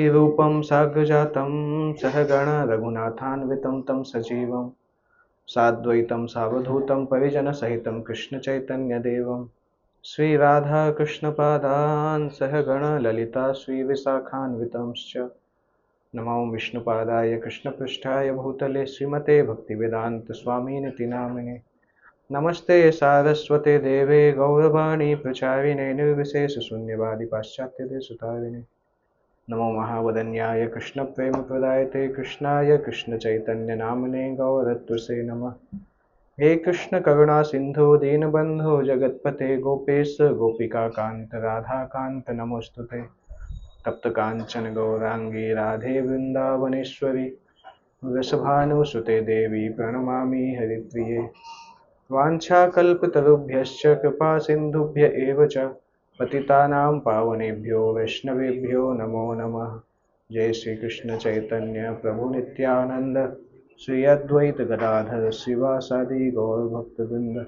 रूपं साग्रजातं सहगण रघुनाथान्वितं तं सजीवं साद्वैतं सावधूतं परिजनसहितं कृष्णचैतन्यदेवं श्रीराधाकृष्णपादान् सहगण ललिता श्रीविशाखान्वितंश्च नमो विष्णुपादाय कृष्णपृष्ठाय भूतले श्रीमते भक्तिवेदान्तस्वामिनिति नामिने नमस्ते सारस्वते देवे गौरवाणी प्रचारिणे निर्विशेषशून्यवादी पाश्चात्यदेशतारिणे नमो महावदन्याय कृष्णप्रेमप्रदायते कृष्णाय कृष्णचैतन्यनामने गौरत्वसे नमः। हे कृष्ण करुणा सिंधु दीनबंधो जगत्पते गोपेश गोपिकाकांत राधाकांत नमोस्तुते। तप्त कांचन गौरांगी राधे वृंदावनेश्वरी वृषभानुसुते देवी प्रणमामि हरिप्रिये। वाञ्छाकल्पतरुभ्यश्च कृपा सिन्धुभ्य एव च पतितानां पावनेभ्यो वैष्णवेभ्यो नमो नमः। जय श्री कृष्ण चैतन्य प्रभु नित्यानंद श्री अद्वैत गदाधर शिवासादि गौर भक्तवृंद।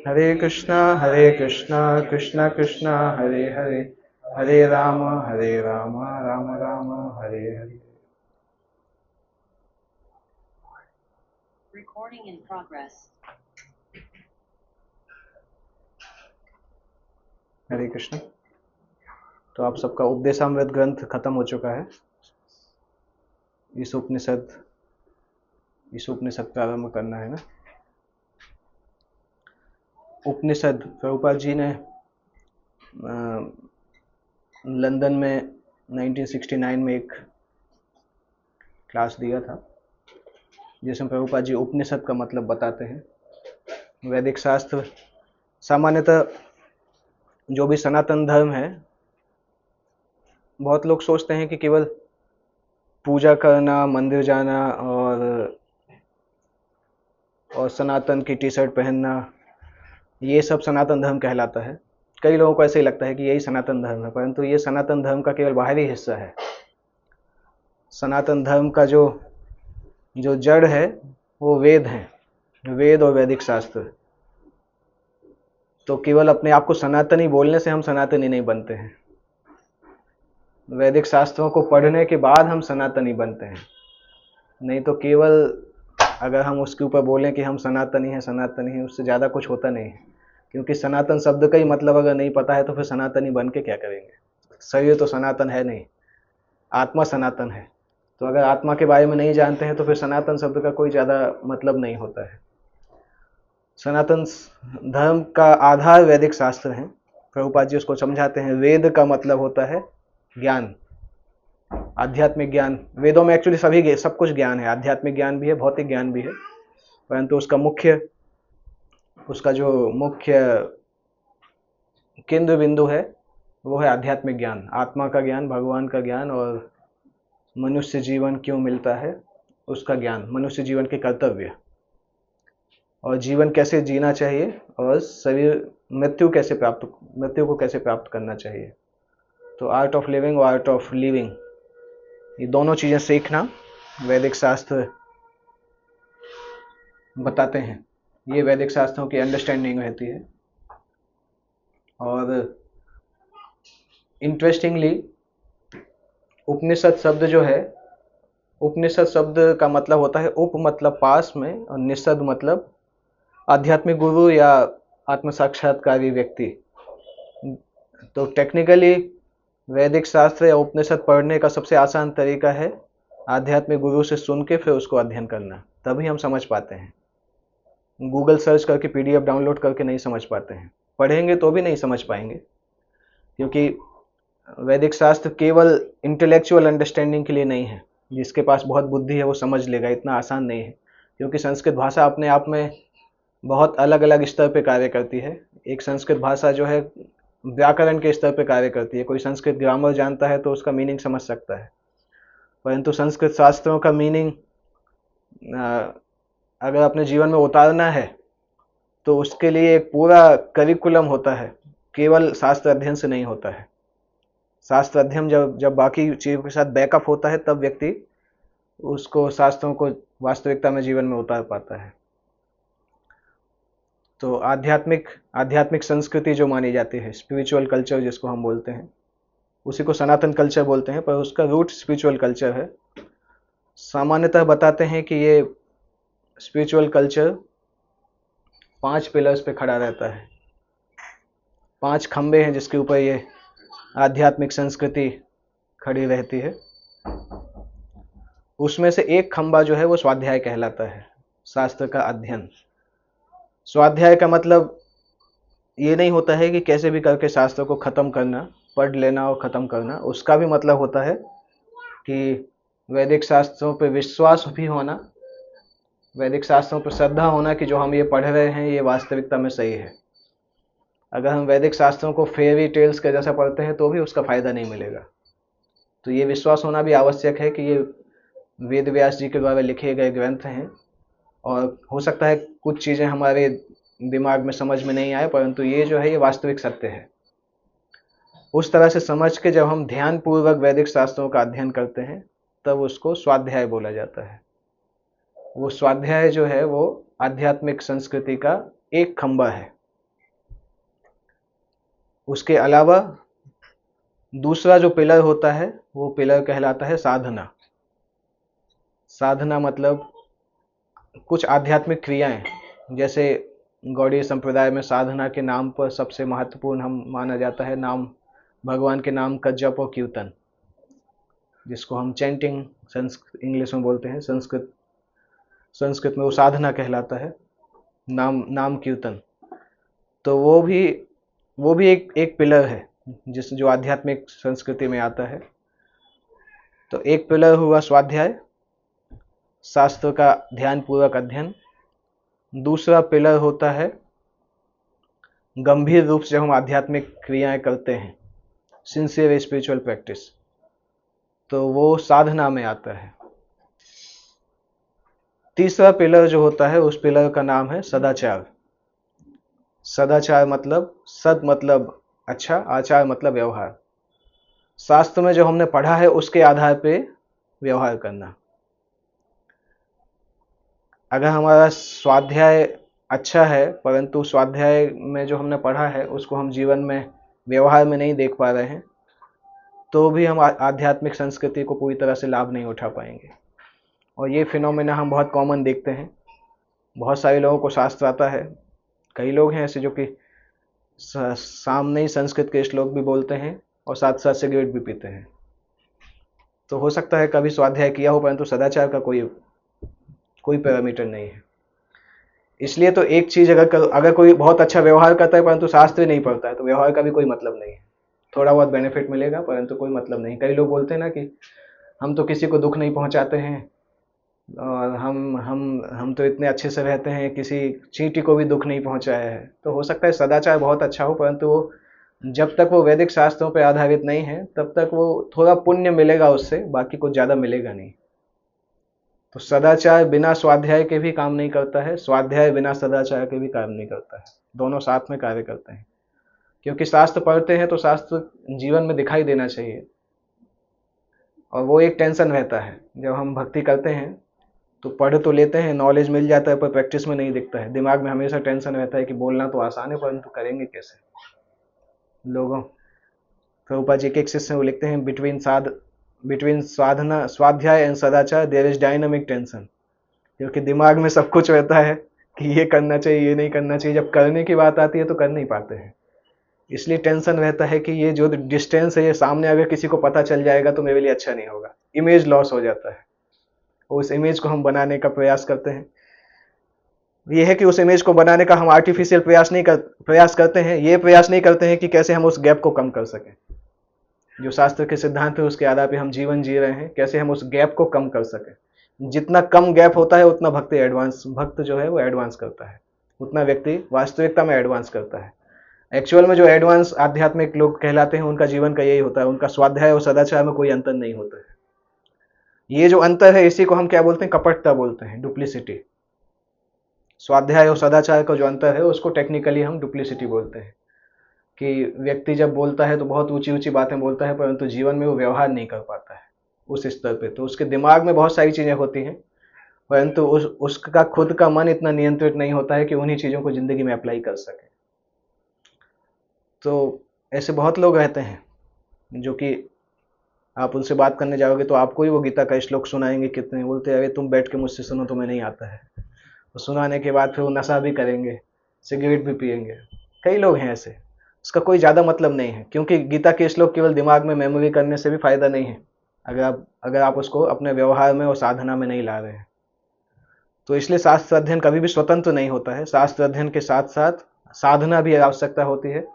हरे Krishna Krishna Krishna Hare Hare Hare Ram Ram Ram Hare Hare. Recording in progress. हरे कृष्ण। तो आप सबका उपदेशामृत ग्रंथ खत्म हो चुका है। इस उपनिषद प्रारंभ करना है ना। उपनिषद प्रभुपाद जी ने लंदन में 1969 में एक क्लास दिया था जिसमें प्रभुपाद जी उपनिषद का मतलब बताते हैं। वैदिक शास्त्र सामान्यतः जो भी सनातन धर्म है, बहुत लोग सोचते हैं कि केवल पूजा करना, मंदिर जाना और सनातन की टी शर्ट पहनना, ये सब सनातन धर्म कहलाता है। कई लोगों को ऐसे ही लगता है कि यही सनातन धर्म है, परंतु ये सनातन धर्म का केवल बाहरी हिस्सा है। सनातन धर्म का जो जड़ है वो वेद है, वेद और वैदिक शास्त्र। तो केवल अपने आप को सनातनी बोलने से हम सनातनी नहीं बनते हैं। वैदिक शास्त्रों को पढ़ने के बाद हम सनातनी बनते हैं। नहीं तो केवल अगर हम उसके ऊपर बोलें कि हम सनातनी हैं, उससे ज़्यादा कुछ होता नहीं है। क्योंकि सनातन शब्द का ही मतलब अगर नहीं पता है तो फिर सनातनी बन के क्या करेंगे। शरीर तो सनातन है नहीं, आत्मा सनातन है। तो अगर आत्मा के बारे में नहीं जानते हैं तो फिर सनातन शब्द का कोई ज़्यादा मतलब नहीं होता है। सनातन धर्म का आधार वैदिक शास्त्र हैं। प्रभुपाद जी उसको समझाते हैं। वेद का मतलब होता है ज्ञान, आध्यात्मिक ज्ञान। वेदों में एक्चुअली सब कुछ ज्ञान है, आध्यात्मिक ज्ञान भी है, भौतिक ज्ञान भी है, परंतु उसका जो मुख्य केंद्र बिंदु है वो है आध्यात्मिक ज्ञान, आत्मा का ज्ञान, भगवान का ज्ञान और मनुष्य जीवन क्यों मिलता है उसका ज्ञान, मनुष्य जीवन के कर्तव्य और जीवन कैसे जीना चाहिए और मृत्यु को कैसे प्राप्त करना चाहिए। तो आर्ट ऑफ लिविंग और आर्ट ऑफ लिविंग, ये दोनों चीज़ें सीखना वैदिक शास्त्र बताते हैं। ये वैदिक शास्त्रों की अंडरस्टैंडिंग रहती है। और इंटरेस्टिंगली उपनिषद शब्द जो है, उपनिषद शब्द का मतलब होता है उप मतलब पास में और निषद मतलब आध्यात्मिक गुरु या आत्म साक्षात्कारी व्यक्ति। तो टेक्निकली वैदिक शास्त्र या उपनिषद पढ़ने का सबसे आसान तरीका है आध्यात्मिक गुरु से सुन के फिर उसको अध्ययन करना, तभी हम समझ पाते हैं। गूगल सर्च करके पीडीएफ डाउनलोड करके नहीं समझ पाते हैं, पढ़ेंगे तो भी नहीं समझ पाएंगे। क्योंकि वैदिक शास्त्र केवल इंटेलेक्चुअल अंडरस्टैंडिंग के लिए नहीं है। जिसके पास बहुत बुद्धि है वो समझ लेगा, इतना आसान नहीं है। क्योंकि संस्कृत भाषा अपने आप में बहुत अलग अलग स्तर पे कार्य करती है। एक संस्कृत भाषा जो है व्याकरण के स्तर पे कार्य करती है। कोई संस्कृत ग्रामर जानता है तो उसका मीनिंग समझ सकता है, परंतु संस्कृत शास्त्रों का मीनिंग अगर अपने जीवन में उतारना है तो उसके लिए एक पूरा करिकुलम होता है, केवल शास्त्र अध्ययन से नहीं होता है। शास्त्र अध्ययन जब बाकी चीज़ों के साथ बैकअप होता है तब व्यक्ति उसको शास्त्रों को वास्तविकता में जीवन में उतार पाता है। तो आध्यात्मिक संस्कृति जो मानी जाती है, स्पिरिचुअल कल्चर जिसको हम बोलते हैं, उसी को सनातन कल्चर बोलते हैं, पर उसका रूट स्पिरिचुअल कल्चर है। सामान्यतः बताते हैं कि ये स्पिरिचुअल कल्चर 5 पिलर्स पे खड़ा रहता है। 5 खंबे हैं जिसके ऊपर ये आध्यात्मिक संस्कृति खड़ी रहती है। उसमें से एक खंबा जो है वो स्वाध्याय कहलाता है, शास्त्र का अध्ययन। स्वाध्याय का मतलब ये नहीं होता है कि कैसे भी करके शास्त्र को खत्म करना, पढ़ लेना और खत्म करना। उसका भी मतलब होता है कि वैदिक शास्त्रों पर विश्वास भी होना, वैदिक शास्त्रों पर श्रद्धा होना कि जो हम ये पढ़ रहे हैं ये वास्तविकता में सही है। अगर हम वैदिक शास्त्रों को फेरी टेल्स के जैसा पढ़ते हैं तो भी उसका फायदा नहीं मिलेगा। तो ये विश्वास होना भी आवश्यक है कि ये वेद व्यास जी के द्वारा लिखे गए ग्रंथ हैं, और हो सकता है कुछ चीज़ें हमारे दिमाग में समझ में नहीं आए, परंतु ये जो है ये वास्तविक सत्य है। उस तरह से समझ के जब हम ध्यान पूर्वक वैदिक शास्त्रों का अध्ययन करते हैं तब उसको स्वाध्याय बोला जाता है। वो स्वाध्याय जो है वो आध्यात्मिक संस्कृति का एक खंबा है। उसके अलावा दूसरा जो पिलर होता है वो पिलर कहलाता है साधना। साधना मतलब कुछ आध्यात्मिक क्रियाएं, जैसे गौड़ीय संप्रदाय में साधना के नाम पर सबसे महत्वपूर्ण हम माना जाता है नाम, भगवान के नाम का जप और कीर्तन, जिसको हम चैंटिंग इंग्लिश में बोलते हैं। संस्कृत में वो साधना कहलाता है, नाम कीर्तन। तो वो भी एक पिलर है जो आध्यात्मिक संस्कृति में आता है। तो एक पिलर हुआ स्वाध्याय, शास्त्र का ध्यानपूर्वक अध्ययन। दूसरा पिलर होता है गंभीर रूप से हम आध्यात्मिक क्रियाएं करते हैं, सिंसियर स्पिरिचुअल प्रैक्टिस, तो वो साधना में आता है। तीसरा पिलर जो होता है उस पिलर का नाम है सदाचार। सदाचार मतलब सद मतलब अच्छा, आचार मतलब व्यवहार। शास्त्र में जो हमने पढ़ा है उसके आधार पे व्यवहार करना। अगर हमारा स्वाध्याय अच्छा है परंतु स्वाध्याय में जो हमने पढ़ा है उसको हम जीवन में व्यवहार में नहीं देख पा रहे हैं तो भी हम आध्यात्मिक संस्कृति को पूरी तरह से लाभ नहीं उठा पाएंगे। और ये फिनोमेना हम बहुत कॉमन देखते हैं। बहुत सारे लोगों को शास्त्र आता है, कई लोग हैं ऐसे जो कि सामने ही संस्कृत के श्लोक भी बोलते हैं और साथ साथ सिगरेट भी पीते हैं। तो हो सकता है कभी स्वाध्याय किया हो परंतु सदाचार का कोई पैरामीटर नहीं है। इसलिए तो एक चीज अगर कोई बहुत अच्छा व्यवहार करता है परंतु शास्त्र नहीं पढ़ता है तो व्यवहार का भी कोई मतलब नहीं है। थोड़ा बहुत बेनिफिट मिलेगा परंतु कोई मतलब नहीं। कई लोग बोलते हैं ना कि हम तो किसी को दुख नहीं पहुंचाते हैं और हम तो इतने अच्छे से रहते हैं, किसी चींटी को भी दुख नहीं पहुंचाया है। तो हो सकता है सदाचार बहुत अच्छा हो परंतु वो जब तक वो वैदिक शास्त्रों पर आधारित नहीं है तब तक वो थोड़ा पुण्य मिलेगा उससे, बाकी कुछ ज़्यादा मिलेगा नहीं। तो सदाचार बिना स्वाध्याय के भी काम नहीं करता है, स्वाध्याय बिना सदाचार के भी काम नहीं करता है। दोनों साथ में कार्य करते हैं, क्योंकि शास्त्र पढ़ते हैं तो शास्त्र जीवन में दिखाई देना चाहिए। और वो एक टेंशन रहता है जब हम भक्ति करते हैं तो पढ़ तो लेते हैं, नॉलेज मिल जाता है पर प्रैक्टिस में नहीं दिखता है। दिमाग में हमेशा टेंशन रहता है कि बोलना तो आसान है परंतु करेंगे कैसे लोगों। प्रभुपाद जी के एक शिष्य वो लिखते हैं बिटवीन साधना स्वाध्याय एंड सदाचार देयर इज डायनामिक टेंशन, क्योंकि दिमाग में सब कुछ रहता है कि ये करना चाहिए ये नहीं करना चाहिए, जब करने की बात आती है तो कर नहीं पाते हैं। इसलिए टेंशन रहता है कि ये जो डिस्टेंस है ये सामने अगर किसी को पता चल जाएगा तो मेरे लिए अच्छा नहीं होगा, इमेज लॉस हो जाता है। उस इमेज को हम बनाने का प्रयास करते हैं। ये है कि उस इमेज को बनाने का हम आर्टिफिशियल प्रयास करते हैं, ये प्रयास नहीं करते हैं कि कैसे हम उस गैप को कम कर सकें। जो शास्त्र के सिद्धांत है उसके आधार पे हम जीवन जी रहे हैं, कैसे हम उस गैप को कम कर सकें। जितना कम गैप होता है उतना भक्त जो है वो एडवांस करता है, उतना व्यक्ति वास्तविकता में एडवांस करता है। एक्चुअल में जो एडवांस आध्यात्मिक लोग कहलाते हैं उनका जीवन का यही होता है, उनका स्वाध्याय और सदाचार में कोई अंतर नहीं होता है। ये जो अंतर है इसी को हम क्या बोलते हैं, कपटता बोलते हैं, डुप्लीसिटी। स्वाध्याय और सदाचार का जो अंतर है उसको टेक्निकली हम डुप्लीसिटी बोलते हैं, कि व्यक्ति जब बोलता है तो बहुत ऊंची ऊंची बातें बोलता है परंतु जीवन में वो व्यवहार नहीं कर पाता है उस स्तर पे। तो उसके दिमाग में बहुत सारी चीजें होती हैं परंतु उसका खुद का मन इतना नियंत्रित नहीं होता है कि उन्हीं चीजों को जिंदगी में अप्लाई कर सके। तो ऐसे बहुत लोग रहते हैं जो कि आप उनसे बात करने जाओगे तो आपको ही वो गीता का श्लोक सुनाएंगे कितने, बोलते अरे तुम बैठ के मुझसे सुनो, तुम्हें नहीं आता है। तो सुनाने के बाद फिर वो नशा भी करेंगे, सिगरेट भी पिएंगे। कई लोग हैं ऐसे। उसका कोई ज़्यादा मतलब नहीं है, क्योंकि गीता के श्लोक केवल दिमाग में मेमोरी करने से भी फायदा नहीं है, अगर आप उसको अपने व्यवहार में और साधना में नहीं ला रहे हैं। तो इसलिए शास्त्र अध्ययन कभी भी स्वतंत्र नहीं होता है। शास्त्र अध्ययन के साथ साथ साधना भी आवश्यकता होती है।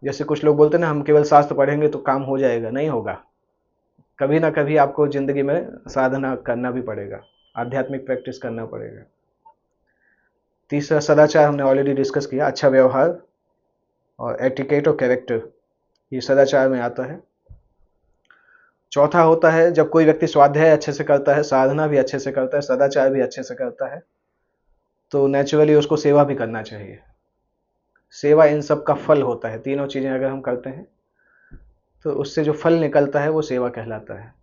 जैसे कुछ लोग बोलते हैं ना, हम केवल शास्त्र पढ़ेंगे तो काम हो जाएगा, नहीं होगा। कभी ना कभी आपको जिंदगी में साधना करना भी पड़ेगा, आध्यात्मिक प्रैक्टिस करना पड़ेगा। तीसरा सदाचार हमने ऑलरेडी डिस्कस किया, अच्छा व्यवहार और एटिकेट और कैरेक्टर, ये सदाचार में आता है। चौथा होता है जब कोई व्यक्ति स्वाध्याय अच्छे से करता है, साधना भी अच्छे से करता है, सदाचार भी अच्छे से करता है, तो नेचुरली उसको सेवा भी करना चाहिए। सेवा इन सब का फल होता है। तीनों चीजें अगर हम करते हैं तो उससे जो फल निकलता है वो सेवा कहलाता है।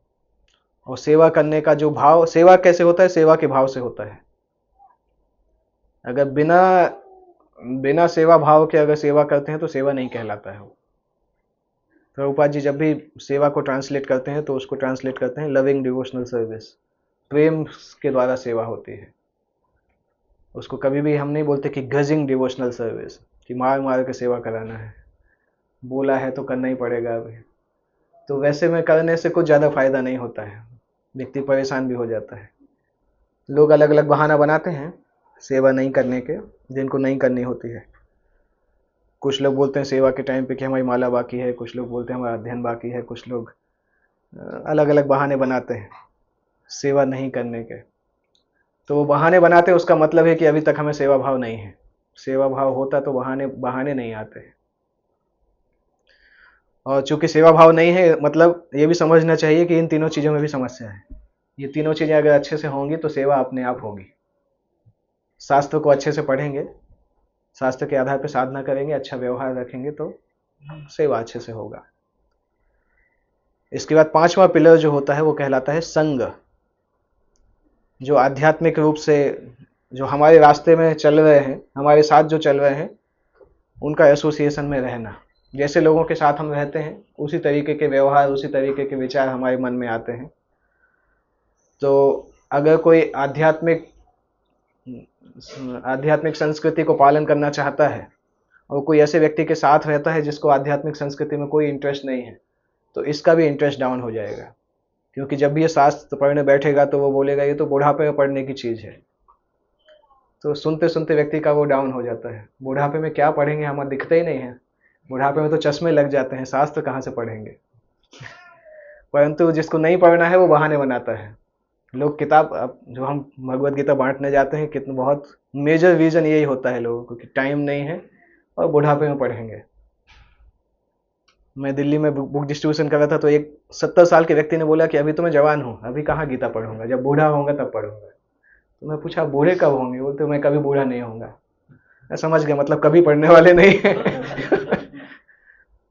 और सेवा करने का जो भाव, सेवा कैसे होता है, सेवा के भाव से होता है। अगर बिना बिना सेवा भाव के अगर सेवा करते हैं तो सेवा नहीं कहलाता है वो। प्रभुपाद जी जब भी सेवा को ट्रांसलेट करते हैं तो उसको ट्रांसलेट करते हैं लविंग डिवोशनल सर्विस, प्रेम के द्वारा सेवा होती है। उसको कभी भी हम नहीं बोलते कि गजिंग डिवोशनल सर्विस, कि मार मार के सेवा कराना है, बोला है तो करना ही पड़ेगा अभी। तो वैसे में करने से कुछ ज़्यादा फायदा नहीं होता है, व्यक्ति परेशान भी हो जाता है। लोग अलग अलग बहाना बनाते हैं सेवा नहीं करने के, जिनको नहीं करनी होती है। कुछ लोग बोलते हैं सेवा के टाइम पे कि हमारी माला बाकी है, कुछ लोग बोलते हैं हमारा अध्ययन बाकी है, कुछ लोग अलग अलग बहाने बनाते हैं सेवा नहीं करने के। तो वो बहाने बनाते हैं, उसका मतलब है कि अभी तक हमें सेवा भाव नहीं है। सेवा भाव होता तो बहाने बहाने नहीं आते। और चूंकि सेवा भाव नहीं है, मतलब ये भी समझना चाहिए कि इन तीनों चीज़ों में भी समस्या है। ये तीनों चीज़ें अगर अच्छे से होंगी तो सेवा अपने आप होगी। शास्त्र को अच्छे से पढ़ेंगे, शास्त्र के आधार पर साधना करेंगे, अच्छा व्यवहार रखेंगे तो सेवा अच्छे से होगा। इसके बाद पांचवा पिलर जो होता है वो कहलाता है संग। जो आध्यात्मिक रूप से जो हमारे रास्ते में चल रहे हैं, हमारे साथ जो चल रहे हैं, उनका एसोसिएशन में रहना। जैसे लोगों के साथ हम रहते हैं उसी तरीके के व्यवहार, उसी तरीके के विचार हमारे मन में आते हैं। तो अगर कोई आध्यात्मिक संस्कृति को पालन करना चाहता है और कोई ऐसे व्यक्ति के साथ रहता है जिसको आध्यात्मिक संस्कृति में कोई इंटरेस्ट नहीं है, तो इसका भी इंटरेस्ट डाउन हो जाएगा। क्योंकि जब भी ये शास्त्र पढ़ने बैठेगा तो वो बोलेगा ये तो बुढ़ापे में पढ़ने की चीज़ है। तो सुनते सुनते व्यक्ति का वो डाउन हो जाता है। बुढ़ापे में क्या पढ़ेंगे, हमें दिखते ही नहीं है। बुढ़ापे में तो चश्मे लग जाते हैं, शास्त्र कहाँ से पढ़ेंगे। परंतु जिसको नहीं पढ़ना है वो बहाने बनाता है। लोग किताब, अब जो हम भगवत गीता बांटने जाते हैं, कितना बहुत मेजर रीजन यही होता है लोगों को कि टाइम नहीं है और बुढ़ापे में पढ़ेंगे। मैं दिल्ली में बुक डिस्ट्रीब्यूशन कर रहा था तो एक 70 साल के व्यक्ति ने बोला कि अभी तो मैं जवान हूँ, अभी कहाँ गीता पढ़ूंगा, जब बूढ़ा होऊंगा तब पढ़ूंगा। तो मैं पूछा बूढ़े कब होंगे, बोलते मैं कभी बूढ़ा नहीं होऊंगा। मैं समझ गया, मतलब कभी पढ़ने वाले नहीं है।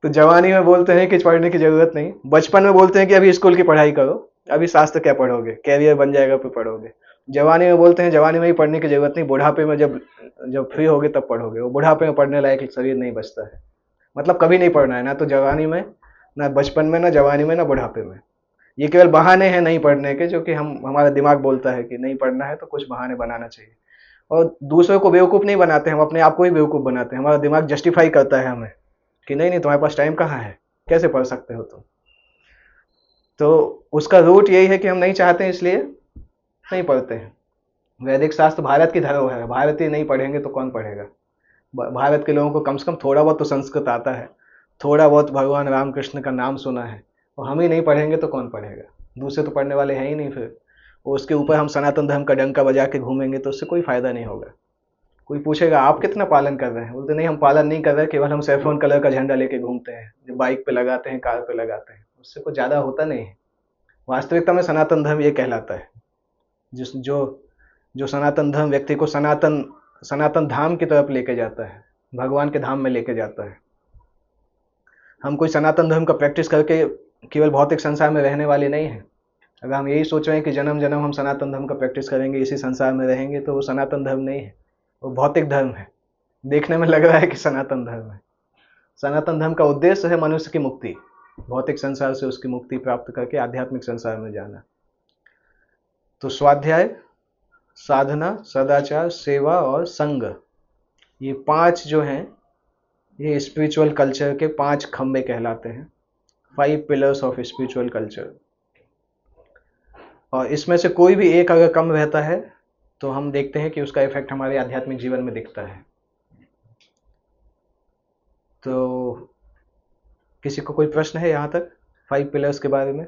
तो जवानी में बोलते हैं कि पढ़ने की जरूरत नहीं, बचपन में बोलते हैं कि अभी स्कूल की पढ़ाई करो, अभी शास्त्र क्या पढ़ोगे, कैरियर बन जाएगा फिर पढ़ोगे। जवानी में बोलते हैं जवानी में ही पढ़ने की जरूरत नहीं, बुढ़ापे में जब जब फ्री होगे तब पढ़ोगे। वो बुढ़ापे में पढ़ने लायक शरीर नहीं बचता है। मतलब कभी नहीं पढ़ना है, ना तो जवानी में, ना बचपन में, ना जवानी में, ना बुढ़ापे में। ये केवल बहाने हैं नहीं पढ़ने के, जो कि हमारा दिमाग बोलता है कि नहीं पढ़ना है तो कुछ बहाने बनाना चाहिए। और दूसरों को बेवकूफ़ नहीं बनाते, हम अपने आप को ही बेवकूफ़ बनाते हैं। हमारा दिमाग जस्टिफाई करता है हमें कि नहीं नहीं तुम्हारे पास टाइम कहाँ है, कैसे पढ़ सकते हो तुम। तो उसका रूट यही है कि हम नहीं चाहते हैं, इसलिए नहीं पढ़ते हैं। वैदिक शास्त्र भारत की धरोहर है, भारतीय नहीं पढ़ेंगे तो कौन पढ़ेगा। भारत के लोगों को कम से कम थोड़ा बहुत तो संस्कृत आता है, थोड़ा बहुत भगवान रामकृष्ण का नाम सुना है। और हम ही नहीं पढ़ेंगे तो कौन पढ़ेगा, दूसरे तो पढ़ने वाले हैं ही नहीं। फिर उसके ऊपर हम सनातन धर्म का डंका बजा के घूमेंगे तो उससे कोई फायदा नहीं होगा। कोई पूछेगा आप कितना पालन कर रहे हैं, बोलते नहीं हम पालन नहीं कर रहे, केवल हम सैफरन कलर का झंडा लेके घूमते हैं, जो बाइक पे लगाते हैं, कार पे लगाते हैं, उससे कुछ ज़्यादा होता नहीं है। वास्तविकता में सनातन धर्म ये कहलाता है। जिस जो जो सनातन धर्म व्यक्ति को सनातन सनातन धाम की तरफ लेके जाता है, भगवान के धाम में लेके जाता है। हम कोई सनातन धर्म का प्रैक्टिस करके केवल भौतिक संसार में रहने वाले नहीं हैं। अगर हम यही सोच रहे हैं कि जन्म जन्म हम सनातन धर्म का प्रैक्टिस करेंगे, इसी संसार में रहेंगे, तो वो सनातन धर्म नहीं है, वो भौतिक धर्म है। देखने में लग रहा है कि सनातन धर्म है। सनातन धर्म का उद्देश्य है मनुष्य की मुक्ति। भौतिक संसार से उसकी मुक्ति प्राप्त करके आध्यात्मिक संसार में जाना। तो स्वाध्याय, साधना, सदाचार, सेवा और संग, ये 5 जो हैं ये स्पिरिचुअल कल्चर के 5 खंबे कहलाते हैं, 5 पिलर्स ऑफ स्पिरिचुअल कल्चर। और इसमें से कोई भी एक अगर कम रहता है तो हम देखते हैं कि उसका इफेक्ट हमारे आध्यात्मिक जीवन में दिखता है। तो किसी को कोई प्रश्न है यहाँ तक 5 पिलर्स के बारे में?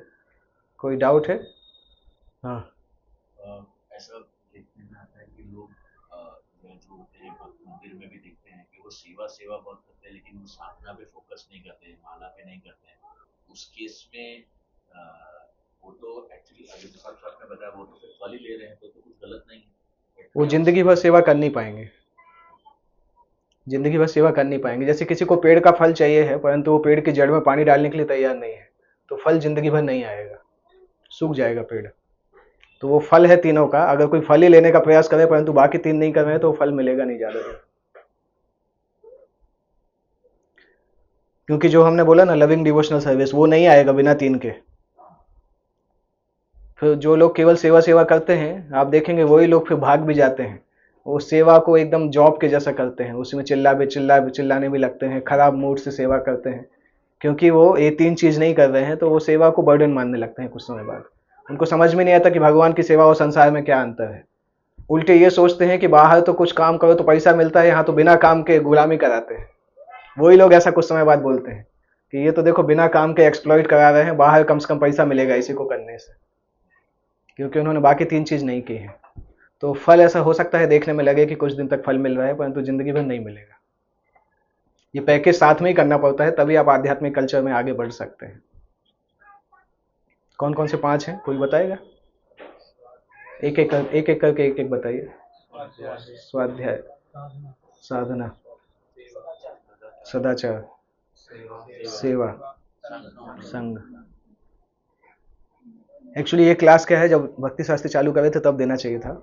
कोई डाउट है? हाँ। ऐसा देखने में आता है कि लोग जो होते हैं भक्त मंदिर में भी देखते हैं कि वो सेवा बहुत करते हैं, लेकिन वो साधना पे फोकस नहीं करते हैं, माला पे नहीं करते हैं। उस केस में वो तो एक्चुअली अभी तो आपने बताया वो तो फिर फल ही ले रहे हैं, तो कुछ गलत नहीं है। वो जिंदगी भर सेवा कर नहीं पाएंगे, जिंदगी भर सेवा कर नहीं पाएंगे। जैसे किसी को पेड़ का फल चाहिए है परंतु वो पेड़ की जड़ में पानी डालने के लिए तैयार नहीं है, तो फल जिंदगी भर नहीं आएगा, सूख जाएगा पेड़। तो वो फल है तीनों का, अगर कोई फल ही लेने का प्रयास करे परंतु बाकी 3 नहीं कर रहे हैं तो फल मिलेगा नहीं ज्यादा देर। क्योंकि जो हमने बोला ना लविंग डिवोशनल सर्विस, वो नहीं आएगा बिना 3 के। फिर जो लोग केवल सेवा सेवा करते हैं, आप देखेंगे वही लोग फिर भाग भी जाते हैं। वो सेवा को एकदम जॉब के जैसा करते हैं, उसमें चिल्लाने भी लगते हैं, खराब मूड से सेवा करते हैं। क्योंकि वो ये 3 चीज़ नहीं कर रहे हैं तो वो सेवा को बर्डन मानने लगते हैं कुछ समय बाद। उनको समझ में नहीं आता कि भगवान की सेवा और संसार में क्या अंतर है। उल्टे ये सोचते हैं कि बाहर तो कुछ काम करो तो पैसा मिलता है, यहाँ तो बिना काम के गुलामी कराते हैं। वही लोग ऐसा कुछ समय बाद बोलते हैं कि ये तो देखो बिना काम के एक्सप्लॉइट करा रहे हैं, बाहर कम से कम पैसा मिलेगा इसी को करने से, क्योंकि उन्होंने बाकी 3 चीज़ नहीं की है। तो फल ऐसा हो सकता है देखने में लगे कि कुछ दिन तक फल मिल रहा है परंतु जिंदगी भर नहीं मिलेगा। ये पैकेज साथ में ही करना पड़ता है, तभी आप आध्यात्मिक कल्चर में आगे बढ़ सकते हैं। कौन कौन से 5 हैं, कोई बताएगा? एक एक करके एक बताइए। स्वाध्याय, साधना, सदाचार, सेवा, संग। एक्चुअली ये क्लास क्या है, जब भक्ति शास्त्री चालू करे थे तब देना चाहिए था,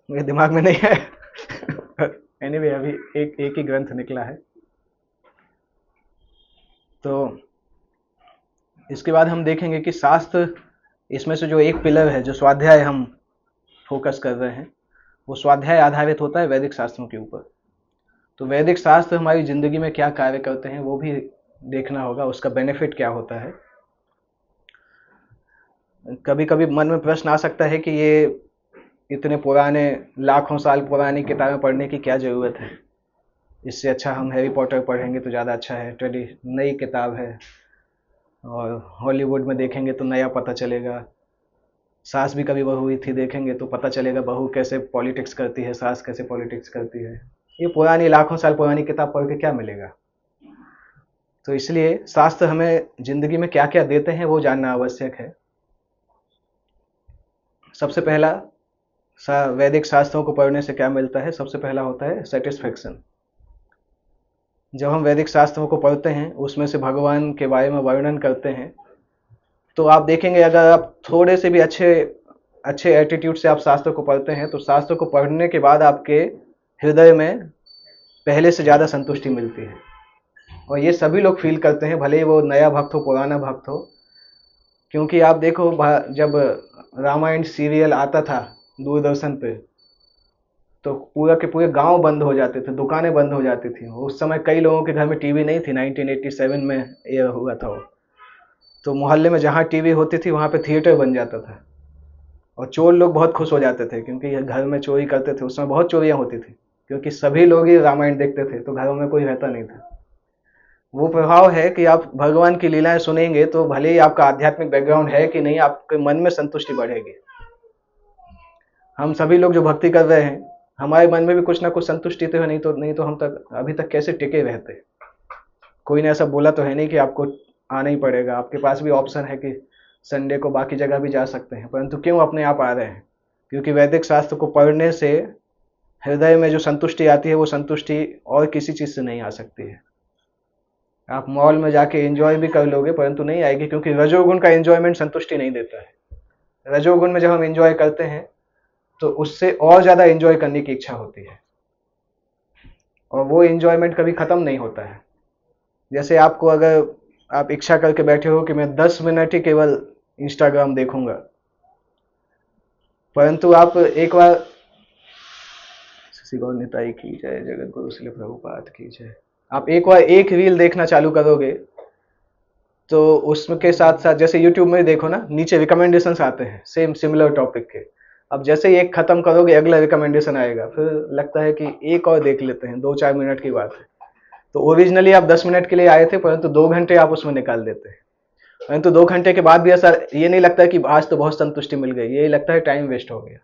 मेरे दिमाग में नहीं है। एनीवे अभी एक ही ग्रंथ निकला है। तो इसके बाद हम देखेंगे कि शास्त्र, इसमें से जो एक पिलर है जो स्वाध्याय हम फोकस कर रहे हैं, वो स्वाध्याय आधारित होता है वैदिक शास्त्रों के ऊपर। तो वैदिक शास्त्र हमारी जिंदगी में क्या कार्य करते हैं वो भी देखना होगा, उसका बेनिफिट क्या होता है। कभी कभी मन में प्रश्न आ सकता है कि ये इतने पुराने, लाखों साल पुरानी किताबें पढ़ने की क्या ज़रूरत है, इससे अच्छा हम हैरी पॉटर पढ़ेंगे तो ज़्यादा अच्छा है, नई किताब है, और हॉलीवुड में देखेंगे तो नया पता चलेगा। सास भी कभी बहू हुई थी देखेंगे तो पता चलेगा बहू कैसे पॉलिटिक्स करती है, सास कैसे पॉलिटिक्स करती है। ये पुरानी, लाखों साल पुरानी किताब पढ़ के क्या मिलेगा? तो इसलिए शास्त्र हमें जिंदगी में क्या क्या देते हैं वो जानना आवश्यक है। सबसे पहला, वैदिक शास्त्रों को पढ़ने से क्या मिलता है? सबसे पहला होता है सेटिस्फेक्शन। जब हम वैदिक शास्त्रों को पढ़ते हैं उसमें से भगवान के बारे में वर्णन करते हैं, तो आप देखेंगे अगर आप थोड़े से भी अच्छे एटीट्यूड से आप शास्त्र को पढ़ते हैं तो शास्त्र को पढ़ने के बाद आपके हृदय में पहले से ज़्यादा संतुष्टि मिलती है। और ये सभी लोग फील करते हैं, भले ही वो नया भक्त हो, पुराना भक्त हो। क्योंकि आप देखो जब रामायण सीरियल आता था दूरदर्शन पे, तो पूरा के पूरे गांव बंद हो जाते थे, दुकानें बंद हो जाती थी। उस समय कई लोगों के घर में टीवी नहीं थी, 1987 में ये हुआ था वो। तो मोहल्ले में जहाँ टीवी होती थी वहाँ पे थिएटर बन जाता था, और चोर लोग बहुत खुश हो जाते थे क्योंकि ये घर में चोरी करते थे। उस समय बहुत चोरियाँ होती थी क्योंकि सभी लोग ही रामायण देखते थे, तो घरों में कोई रहता नहीं था। वो प्रभाव है कि आप भगवान की लीलाएं सुनेंगे तो भले ही आपका आध्यात्मिक बैकग्राउंड है कि नहीं, आपके मन में संतुष्टि बढ़ेगी। हम सभी लोग जो भक्ति कर रहे हैं, हमारे मन में भी कुछ ना कुछ संतुष्टि तो है, नहीं तो हम तक अभी तक कैसे टिके रहते। कोई ने ऐसा बोला तो है नहीं कि आपको आना ही पड़ेगा, आपके पास भी ऑप्शन है कि संडे को बाकी जगह भी जा सकते हैं, परंतु क्यों अपने आप आ रहे हैं? क्योंकि वैदिक शास्त्र को पढ़ने से हृदय में जो संतुष्टि आती है वो संतुष्टि और किसी चीज़ से नहीं आ सकती है। आप मॉल में जाके एंजॉय भी कर लोगे परंतु नहीं आएगी, क्योंकि रजोगुण का एंजॉयमेंट संतुष्टि नहीं देता है। रजोगुण में जब हम एंजॉय करते हैं तो उससे और ज़्यादा एंजॉय करने की इच्छा होती है, और वो एंजॉयमेंट कभी ख़त्म नहीं होता है। जैसे आपको अगर आप इच्छा करके बैठे हो कि मैं 10 मिनट ही केवल इंस्टाग्राम देखूंगा, परंतु आप एक बार, श्री गौर निताई की जय, जगत गुरु श्री प्रभुपाद की जय, आप एक बार एक रील देखना चालू करोगे तो उसके साथ साथ जैसे यूट्यूब में देखो ना, नीचे रिकमेंडेशंस आते हैं सेम सिमिलर टॉपिक के। अब जैसे ही एक खत्म करोगे अगला रिकमेंडेशन आएगा, फिर लगता है कि एक और देख लेते हैं, 2-4 मिनट की बात है। तो ओरिजिनली आप 10 मिनट के लिए आए थे, परंतु 2 घंटे आप उसमें निकाल देते हैं। परंतु 2 घंटे के बाद भी ऐसा ये नहीं लगता है कि आज तो बहुत संतुष्टि मिल गई, यही लगता है टाइम वेस्ट हो गया।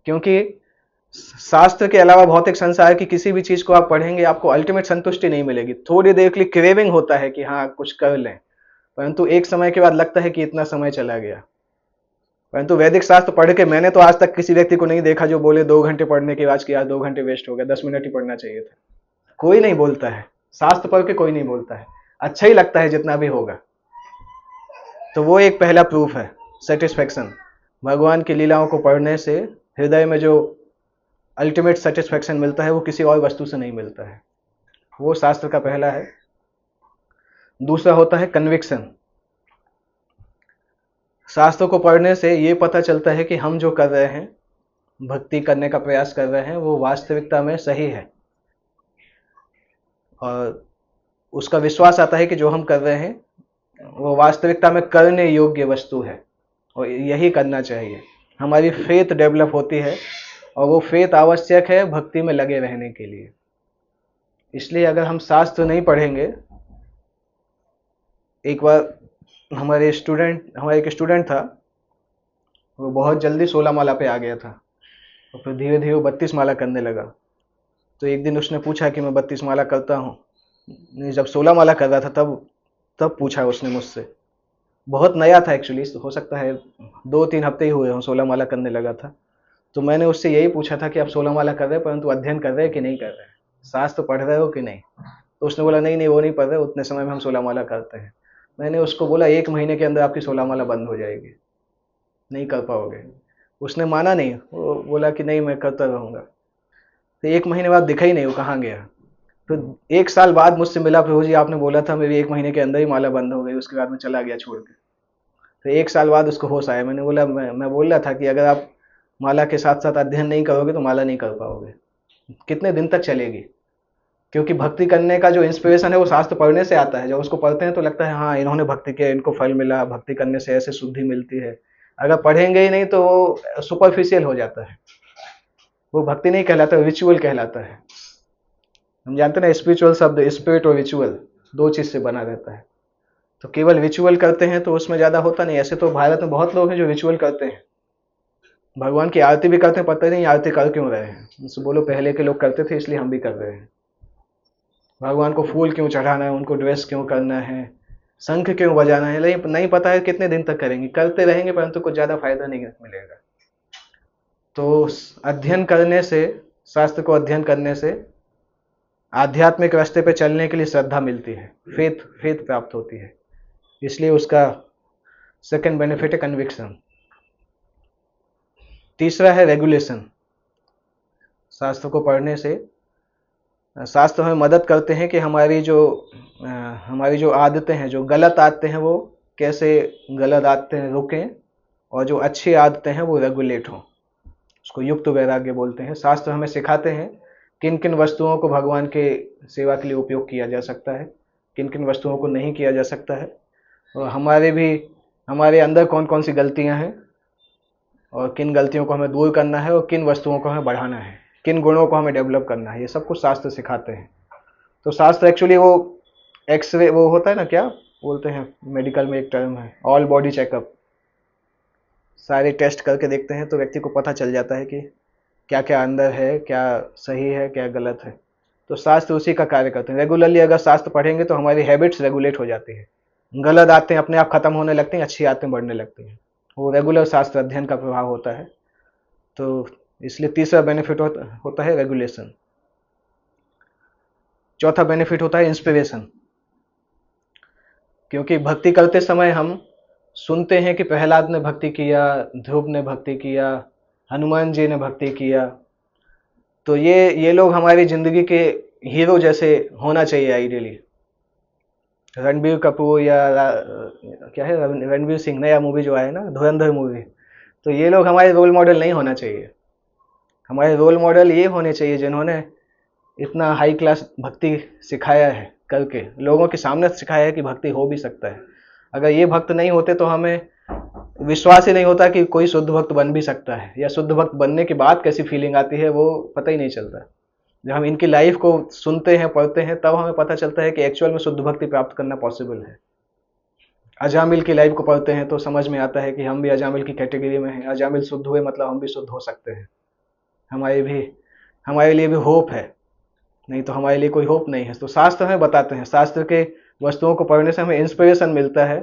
क्योंकि शास्त्र के अलावा भौतिक संसार की किसी भी चीज को आप पढ़ेंगे आपको अल्टीमेट संतुष्टि नहीं मिलेगी। थोड़ी देर के लिए क्रेविंग होता है कि हाँ कुछ कर लें, परंतु एक समय के बाद लगता है कि इतना समय चला गया। परंतु वैदिक शास्त्र पढ़ के मैंने तो आज तक किसी व्यक्ति को नहीं देखा जो बोले 2 घंटे पढ़ने के बाद कि आज 2 घंटे वेस्ट हो गया, 10 मिनट ही पढ़ना चाहिए था। कोई नहीं बोलता है, शास्त्र पढ़ के कोई नहीं बोलता है, अच्छा ही लगता है जितना भी होगा। तो वो एक पहला प्रूफ है, सेटिस्फेक्शन। भगवान की लीलाओं को पढ़ने से हृदय में जो अल्टीमेट सेटिस्फेक्शन मिलता है वो किसी और वस्तु से नहीं मिलता है, वो शास्त्र का पहला है। दूसरा होता है कन्विक्शन। शास्त्रों को पढ़ने से ये पता चलता है कि हम जो कर रहे हैं, भक्ति करने का प्रयास कर रहे हैं, वो वास्तविकता में सही है, और उसका विश्वास आता है कि जो हम कर रहे हैं वो वास्तविकता में करने योग्य वस्तु है और यही करना चाहिए। हमारी फेथ डेवलप होती है और वो फेथ आवश्यक है भक्ति में लगे रहने के लिए। इसलिए अगर हम शास्त्र नहीं पढ़ेंगे, एक बार हमारा एक स्टूडेंट था, वो बहुत जल्दी 16 माला पे आ गया था और फिर धीरे धीरे वो 32 माला करने लगा। तो एक दिन उसने पूछा कि मैं 32 माला करता हूँ, नहीं जब 16 माला कर रहा था तब पूछा उसने मुझसे। बहुत नया था एक्चुअली, हो सकता है 2-3 हफ्ते ही हुए हों 16 माला करने लगा था। तो मैंने उससे यही पूछा था कि आप 16 माला कर रहे हैं परंतु अध्ययन कर रहे हैं कि नहीं कर रहे हैं, शास्त्र पढ़ रहे हो कि नहीं। तो उसने बोला नहीं नहीं वो नहीं पढ़ रहे, उतने समय में हम 16 माला करते हैं। मैंने उसको बोला 1 महीने के अंदर आपकी 16 माला बंद हो जाएगी, नहीं कर पाओगे। उसने माना नहीं, वो बोला कि नहीं मैं करता रहूँगा। तो 1 महीने बाद दिखा ही नहीं वो कहाँ गया। तो 1 साल बाद मुझसे मिला, प्रभु जी आपने बोला था मेरी 1 महीने के अंदर ही माला बंद हो गई, उसके बाद में चला गया छोड़ के। तो 1 साल बाद उसको होश आया। मैंने बोला मैं बोल रहा था कि अगर आप माला के साथ साथ अध्ययन नहीं करोगे तो माला नहीं कर पाओगे, कितने दिन तक चलेगी। क्योंकि भक्ति करने का जो इंस्पिरेशन है वो शास्त्र पढ़ने से आता है। जब उसको पढ़ते हैं तो लगता है हाँ इन्होंने भक्ति किया, इनको फल मिला, भक्ति करने से ऐसे शुद्धि मिलती है। अगर पढ़ेंगे ही नहीं तो वो सुपरफिशियल हो जाता है, वो भक्ति नहीं कहलाता, रिचुअल कहलाता है। हम जानते हैं ना स्पिरिचुअल शब्द स्पिरिट और रिचुअल 2 चीज से बना रहता है। तो केवल रिचुअल करते हैं तो उसमें ज्यादा होता नहीं। ऐसे तो भारत में बहुत लोग हैं जो रिचुअल करते हैं, भगवान की आरती भी करते हैं, पता नहीं आरती कर क्यों रहे हैं। मुझसे बोलो पहले के लोग करते थे इसलिए हम भी कर रहे हैं। भगवान को फूल क्यों चढ़ाना है, उनको ड्रेस क्यों करना है, शंख क्यों बजाना है, नहीं पता है। कितने दिन तक करेंगे, करते रहेंगे परंतु कुछ ज्यादा फायदा नहीं मिलेगा। तो अध्ययन करने से, शास्त्र को अध्ययन करने से आध्यात्मिक रास्ते पे चलने के लिए श्रद्धा मिलती है, फेथ प्राप्त होती है। इसलिए उसका सेकंड बेनिफिट है कन्विक्शन। तीसरा है रेगुलेशन। शास्त्र को पढ़ने से शास्त्र हमें मदद करते हैं कि हमारी जो आदतें हैं, जो गलत आदतें हैं वो कैसे गलत आदतें रुकें और जो अच्छी आदतें हैं वो रेगुलेट हों। उसको युक्त वैराग्य बोलते हैं। शास्त्र हमें सिखाते हैं किन किन वस्तुओं को भगवान के सेवा के लिए उपयोग किया जा सकता है, किन किन वस्तुओं को नहीं किया जा सकता है, और हमारे अंदर कौन कौन सी गलतियां हैं और किन गलतियों को हमें दूर करना है और किन वस्तुओं को हमें बढ़ाना है, किन गुणों को हमें डेवलप करना है। ये सब कुछ शास्त्र सिखाते हैं। तो शास्त्र एक्चुअली वो एक्सरे, वो होता है ना, क्या बोलते हैं मेडिकल में एक टर्म है, ऑल बॉडी चेकअप। सारे टेस्ट करके देखते हैं तो व्यक्ति को पता चल जाता है कि क्या क्या अंदर है, क्या सही है, क्या गलत है। तो शास्त्र उसी का कार्य करते हैं। रेगुलरली अगर शास्त्र पढ़ेंगे तो हमारी हैबिट्स रेगुलेट हो जाती है, गलत आदतें अपने आप खत्म होने लगती हैं, अच्छी आदतें बढ़ने लगती हैं। वो रेगुलर शास्त्र अध्ययन का प्रभाव होता है। तो इसलिए तीसरा बेनिफिट होता है रेगुलेशन। चौथा बेनिफिट होता है इंस्पिरेशन। क्योंकि भक्ति करते समय हम सुनते हैं कि प्रहलाद ने भक्ति किया, ध्रुव ने भक्ति किया, हनुमान जी ने भक्ति किया। तो ये लोग हमारी जिंदगी के हीरो जैसे होना चाहिए आइडियली। रणबीर कपूर या क्या है, रणवीर सिंह, नया मूवी जो आया ना, धुरंधर मूवी, तो ये लोग हमारे रोल मॉडल नहीं होना चाहिए। हमारे रोल मॉडल ये होने चाहिए जिन्होंने इतना हाई क्लास भक्ति सिखाया है, करके लोगों के सामने सिखाया है कि भक्ति हो भी सकता है। अगर ये भक्त नहीं होते तो हमें विश्वास ही नहीं होता कि कोई शुद्ध भक्त बन भी सकता है, या शुद्ध भक्त बनने के बाद कैसी फीलिंग आती है वो पता ही नहीं चलता। जब हम इनकी लाइफ को सुनते हैं, पढ़ते हैं, तब हमें पता चलता है कि एक्चुअल में शुद्ध भक्ति प्राप्त करना पॉसिबल है। अजामिल की लाइफ को पढ़ते हैं तो समझ में आता है कि हम भी अजामिल की कैटेगरी में हैं। अजामिल शुद्ध हुए मतलब हम भी शुद्ध हो सकते हैं। हमारे भी हमारे लिए भी होप है, नहीं तो हमारे लिए कोई होप नहीं है। तो शास्त्र हमें बताते हैं, शास्त्र के वस्तुओं को पढ़ने से हमें इंस्पिरेशन मिलता है,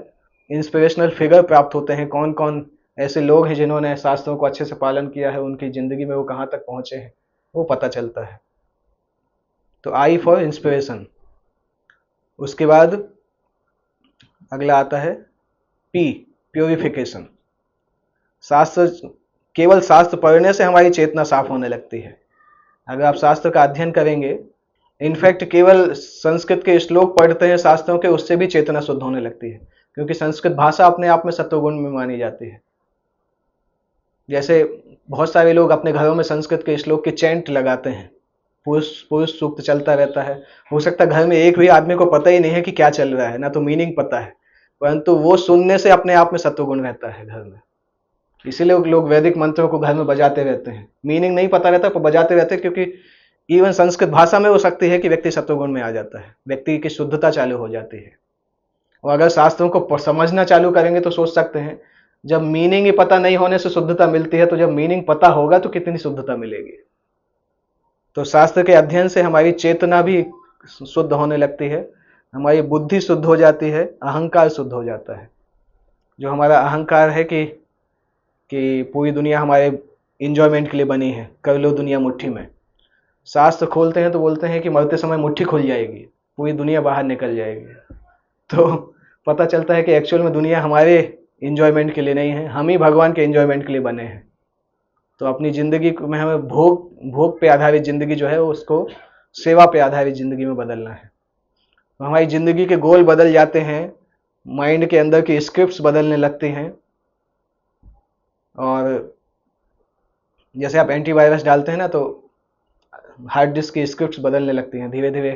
इंस्पिरेशनल फिगर प्राप्त होते हैं। कौन कौन ऐसे लोग हैं जिन्होंने शास्त्रों को अच्छे से पालन किया है, उनकी ज़िंदगी में वो कहाँ तक पहुँचे हैं, वो पता चलता है। तो आई फॉर इंस्पिरेशन। उसके बाद अगला आता है पी, प्योरिफिकेशन। शास्त्र, केवल शास्त्र पढ़ने से हमारी चेतना साफ होने लगती है। अगर आप शास्त्र का अध्ययन करेंगे, इनफैक्ट केवल संस्कृत के श्लोक पढ़ते हैं शास्त्रों के, उससे भी चेतना शुद्ध होने लगती है, क्योंकि संस्कृत भाषा अपने आप में सत्वगुण में मानी जाती है। जैसे बहुत सारे लोग अपने घरों में संस्कृत के श्लोक के चैंट लगाते हैं, पुरुष पुरुष सूक्त चलता रहता है। हो सकता है घर में एक भी आदमी को पता ही नहीं है कि क्या चल रहा है, ना तो मीनिंग पता है, परंतु वो सुनने से अपने आप में सत्वगुण रहता है घर में। इसीलिए लोग वैदिक मंत्रों को घर में बजाते रहते हैं। मीनिंग नहीं पता रहता पर बजाते रहते हैं, क्योंकि इवन संस्कृत भाषा में हो सकती है कि व्यक्ति सत्वगुण में आ जाता है, व्यक्ति की शुद्धता चालू हो जाती है। और अगर शास्त्रों को समझना चालू करेंगे तो सोच सकते हैं, जब मीनिंग ही पता नहीं होने से शुद्धता मिलती है, तो जब मीनिंग पता होगा तो कितनी शुद्धता मिलेगी। तो शास्त्र के अध्ययन से हमारी चेतना भी शुद्ध होने लगती है, हमारी बुद्धि शुद्ध हो जाती है, अहंकार शुद्ध हो जाता है। जो हमारा अहंकार है कि पूरी दुनिया हमारे इंजॉयमेंट के लिए बनी है, कर लो दुनिया मुट्ठी में, शास्त्र खोलते हैं तो बोलते हैं कि मरते समय मुट्ठी खुल जाएगी, पूरी दुनिया बाहर निकल जाएगी। तो पता चलता है कि एक्चुअल में दुनिया हमारे इंजॉयमेंट के लिए नहीं है, हम ही भगवान के इंजॉयमेंट के लिए बने हैं। तो अपनी ज़िंदगी में हमें भोग पे आधारित ज़िंदगी जो है उसको सेवा पे आधारित ज़िंदगी में बदलना है। तो हमारी ज़िंदगी के गोल बदल जाते हैं, माइंड के अंदर की स्क्रिप्ट्स बदलने लगती हैं। और जैसे आप एंटीवायरस डालते हैं ना, तो हार्ड डिस्क की स्क्रिप्ट्स बदलने लगती हैं, धीरे धीरे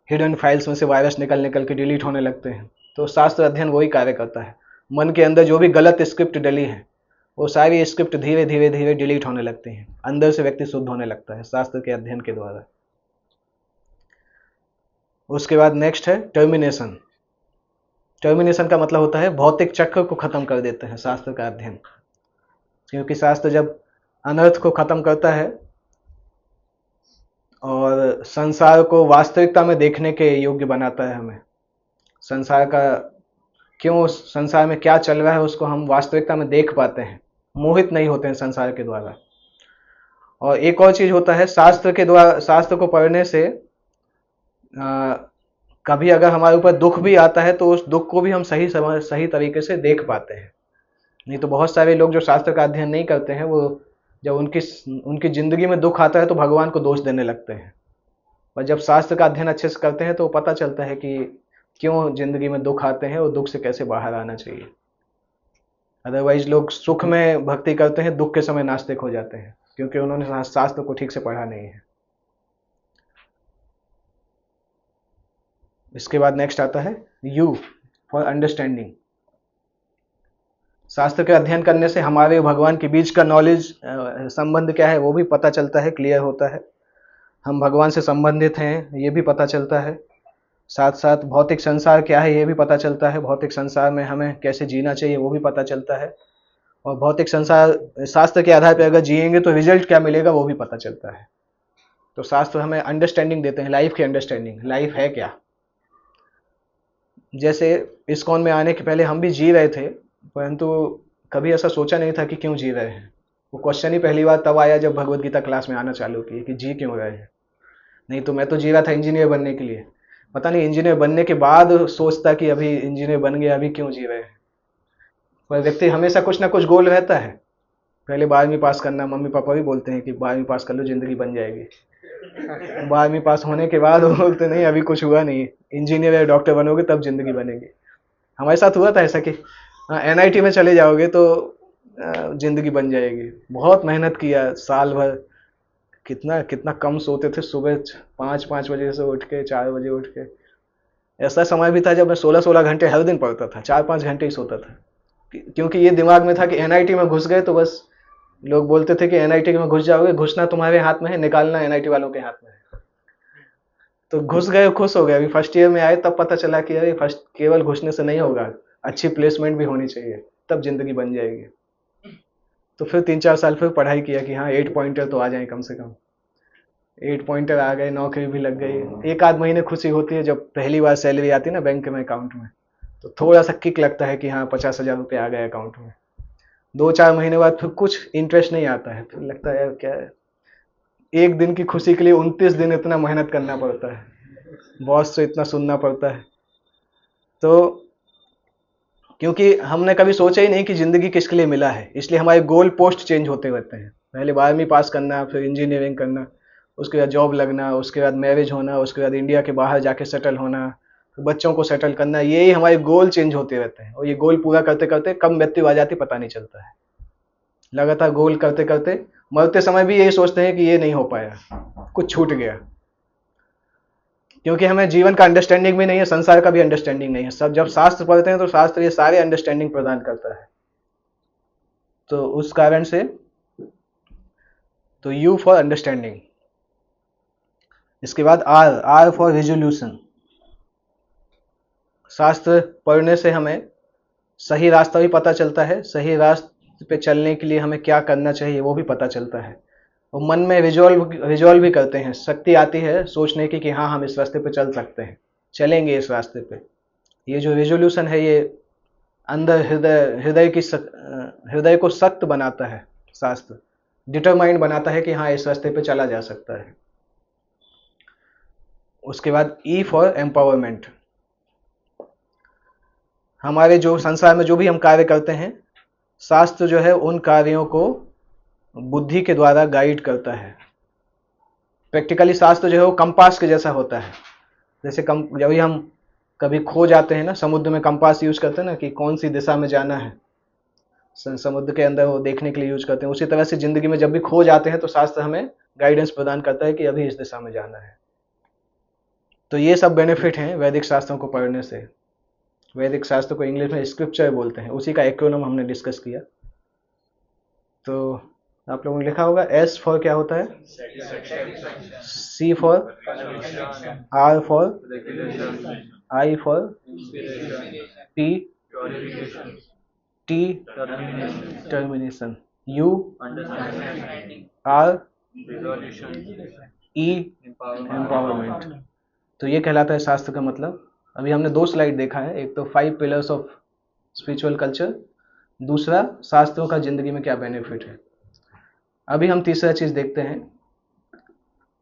हिडन फाइल्स में से वायरस निकल निकल के डिलीट होने लगते हैं। तो शास्त्र अध्ययन वही कार्य करता है। मन के अंदर जो भी गलत स्क्रिप्ट डली है, वो सारी स्क्रिप्ट धीरे धीरे धीरे डिलीट होने लगती हैं, अंदर से व्यक्ति शुद्ध होने लगता है शास्त्र के अध्ययन के द्वारा। उसके बाद नेक्स्ट है टर्मिनेशन। टर्मिनेशन का मतलब होता है भौतिक चक्र को खत्म कर देते हैं शास्त्र का अध्ययन। क्योंकि शास्त्र जब अनर्थ को खत्म करता है और संसार को वास्तविकता में देखने के योग्य बनाता है, हमें संसार का क्यों, संसार में क्या चल रहा है उसको हम वास्तविकता में देख पाते हैं, मोहित नहीं होते हैं संसार के द्वारा। और एक और चीज होता है, शास्त्र के द्वारा, शास्त्र को पढ़ने से कभी अगर हमारे ऊपर दुख भी आता है तो उस दुख को भी हम सही तरीके से देख पाते हैं। नहीं तो बहुत सारे लोग जो शास्त्र का अध्ययन नहीं करते हैं, वो जब उनकी जिंदगी में दुख आता है तो भगवान को दोष देने लगते हैं। और जब शास्त्र का अध्ययन अच्छे से करते हैं तो पता चलता है कि क्यों जिंदगी में दुख आते हैं और दुख से कैसे बाहर आना चाहिए। अदरवाइज लोग सुख में भक्ति करते हैं, दुख के समय नास्तिक हो जाते हैं, क्योंकि उन्होंने शास्त्र को ठीक से पढ़ा नहीं है। इसके बाद नेक्स्ट आता है यू फॉर अंडरस्टैंडिंग। शास्त्र के अध्ययन करने से हमारे भगवान के बीच का नॉलेज, संबंध क्या है वो भी पता चलता है, क्लियर होता है। हम भगवान से संबंधित हैं ये भी पता चलता है। साथ साथ भौतिक संसार क्या है ये भी पता चलता है, भौतिक संसार में हमें कैसे जीना चाहिए वो भी पता चलता है। और भौतिक संसार शास्त्र के आधार पर अगर जिएंगे तो रिजल्ट क्या मिलेगा वो भी पता चलता है। तो शास्त्र हमें अंडरस्टैंडिंग देते हैं, लाइफ की अंडरस्टैंडिंग, लाइफ है क्या। जैसे इस्कॉन में आने के पहले हम भी जी रहे थे, परंतु कभी ऐसा सोचा नहीं था कि क्यों जी रहे हैं। वो क्वेश्चन ही पहली बार तब आया जब भगवत गीता क्लास में आना चालू की कि जी क्यों रहे हैं। नहीं तो मैं तो जी रहा था इंजीनियर बनने के लिए, पता नहीं इंजीनियर बनने के बाद सोचता कि अभी इंजीनियर बन गया, अभी क्यों जी रहे हैं। पर व्यक्ति हमेशा कुछ ना कुछ गोल रहता है। पहले 12वीं पास करना, मम्मी पापा भी बोलते हैं कि 12वीं पास कर लो जिंदगी बन जाएगी, 12वीं पास होने के बाद वो बोलते नहीं अभी कुछ हुआ नहीं, इंजीनियर या डॉक्टर बनोगे तब जिंदगी बनेगी। हमारे साथ हुआ था ऐसा कि एनआईटी में चले जाओगे तो जिंदगी बन जाएगी। बहुत मेहनत किया साल भर, कितना कितना कम सोते थे, सुबह 5-5 बजे से उठ के 4 बजे उठ के। ऐसा समय भी था जब मैं 16-16 घंटे हर दिन पढ़ता था, 4-5 घंटे ही सोता था, क्योंकि ये दिमाग में था कि एनआईटी में घुस गए तो बस, लोग बोलते थे कि एनआईटी में घुस जाओगे, घुसना तुम्हारे हाथ में है, निकालना एनआईटी वालों के हाथ में है। तो घुस गए, खुश हो गए। अभी फर्स्ट ईयर में आए तब पता चला कि अरे फर्स्ट केवल घुसने से नहीं होगा, अच्छी प्लेसमेंट भी होनी चाहिए, तब जिंदगी बन जाएगी। तो फिर 3-4 साल फिर पढ़ाई किया कि हाँ 8 पॉइंटर तो आ जाए कम से कम। 8 पॉइंटर आ गए, नौकरी भी लग गई। 1 आध महीने खुशी होती है जब पहली बार सैलरी आती है ना बैंक में अकाउंट में, तो थोड़ा सा किक लगता है कि हाँ 50,000 रुपये आ गए अकाउंट में। 2-4 महीने बाद फिर कुछ इंटरेस्ट नहीं आता है, फिर लगता है यार क्या है, एक दिन की खुशी के लिए 29 दिन इतना मेहनत करना पड़ता है, बॉस से इतना सुनना पड़ता है। तो क्योंकि हमने कभी सोचा ही नहीं कि जिंदगी किसके लिए मिला है, इसलिए हमारे गोल पोस्ट चेंज होते रहते हैं। पहले 12वीं पास करना, फिर इंजीनियरिंग करना, उसके बाद जॉब लगना, उसके बाद मैरिज होना, उसके बाद इंडिया के बाहर जाके सेटल होना, फिर बच्चों को सेटल करना, यही हमारे गोल चेंज होते रहते हैं। और ये गोल पूरा करते करते कब मृत्यु आ जाती पता नहीं चलता है। लगातार गोल करते करते मरते समय भी यही सोचते हैं कि ये नहीं हो पाया, कुछ छूट गया, क्योंकि हमें जीवन का अंडरस्टैंडिंग भी नहीं है, संसार का भी अंडरस्टैंडिंग नहीं है। सब जब शास्त्र पढ़ते हैं तो शास्त्र ये सारे अंडरस्टैंडिंग प्रदान करता है। तो उस कारण से, तो यू फॉर अंडरस्टैंडिंग। इसके बाद आर, आर फॉर रिजोल्यूशन। शास्त्र पढ़ने से हमें सही रास्ता भी पता चलता है, सही रास्ते पे चलने के लिए हमें क्या करना चाहिए वो भी पता चलता है। और मन में रिजॉल्व भी करते हैं, शक्ति आती है सोचने की कि हाँ हम इस रास्ते पे चल सकते हैं, चलेंगे इस रास्ते पे। ये जो रिजोल्यूशन है ये अंदर हृदय को सख्त बनाता है। शास्त्र डिटरमाइंड बनाता है कि हाँ इस रास्ते पे चला जा सकता है। उसके बाद ई फॉर एम्पावरमेंट। हमारे जो संसार में जो भी हम कार्य करते हैं, शास्त्र जो है उन कार्यों को बुद्धि के द्वारा गाइड करता है। प्रैक्टिकली शास्त्र जो है वो कंपास के जैसा होता है। जैसे जब भी हम कभी खो जाते हैं ना, समुद्र में कंपास यूज करते हैं ना कि कौन सी दिशा में जाना है, समुद्र के अंदर वो देखने के लिए यूज करते हैं। उसी तरह से जिंदगी में जब भी खो जाते हैं तो शास्त्र हमें गाइडेंस प्रदान करता है कि अभी इस दिशा में जाना है। तो ये सब बेनिफिट हैं वैदिक शास्त्रों को पढ़ने से। वैदिक शास्त्र को इंग्लिश में स्क्रिप्चर बोलते हैं, उसी का एक्रोनिम हमने डिस्कस किया। तो आप लोगों ने लिखा होगा एस फॉर क्या होता है, C for, R for, I for, P, T termination, U, R, E empowerment. तो ये कहलाता है शास्त्र का मतलब। अभी हमने 2 स्लाइड देखा है, एक तो 5 पिलर्स ऑफ स्पिरिचुअल कल्चर, दूसरा शास्त्रों का जिंदगी में क्या बेनिफिट है। अभी हम तीसरा चीज देखते हैं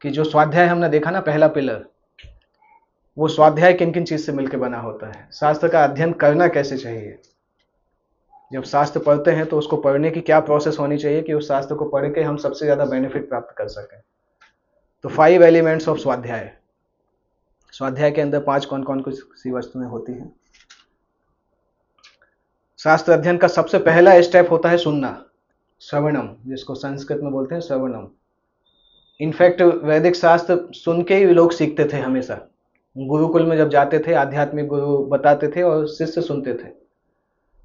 कि जो स्वाध्याय हमने देखा ना, पहला पिलर, वो स्वाध्याय किन किन चीज से मिलकर बना होता है, शास्त्र का अध्ययन करना कैसे चाहिए। जब शास्त्र पढ़ते हैं तो उसको पढ़ने की क्या प्रोसेस होनी चाहिए कि उस शास्त्र को पढ़ के हम सबसे ज्यादा बेनिफिट प्राप्त कर सकें। तो 5 एलिमेंट्स ऑफ स्वाध्याय। स्वाध्याय के अंदर 5 कौन कौन सी वस्तुएं होती हैं। शास्त्र अध्ययन का सबसे पहला स्टेप होता है सुनना, श्रवणम, जिसको संस्कृत में बोलते हैं श्रवणम। इनफैक्ट वैदिक शास्त्र सुन के ही लोग सीखते थे हमेशा। गुरुकुल में जब जाते थे, आध्यात्मिक गुरु बताते थे और शिष्य सुनते थे।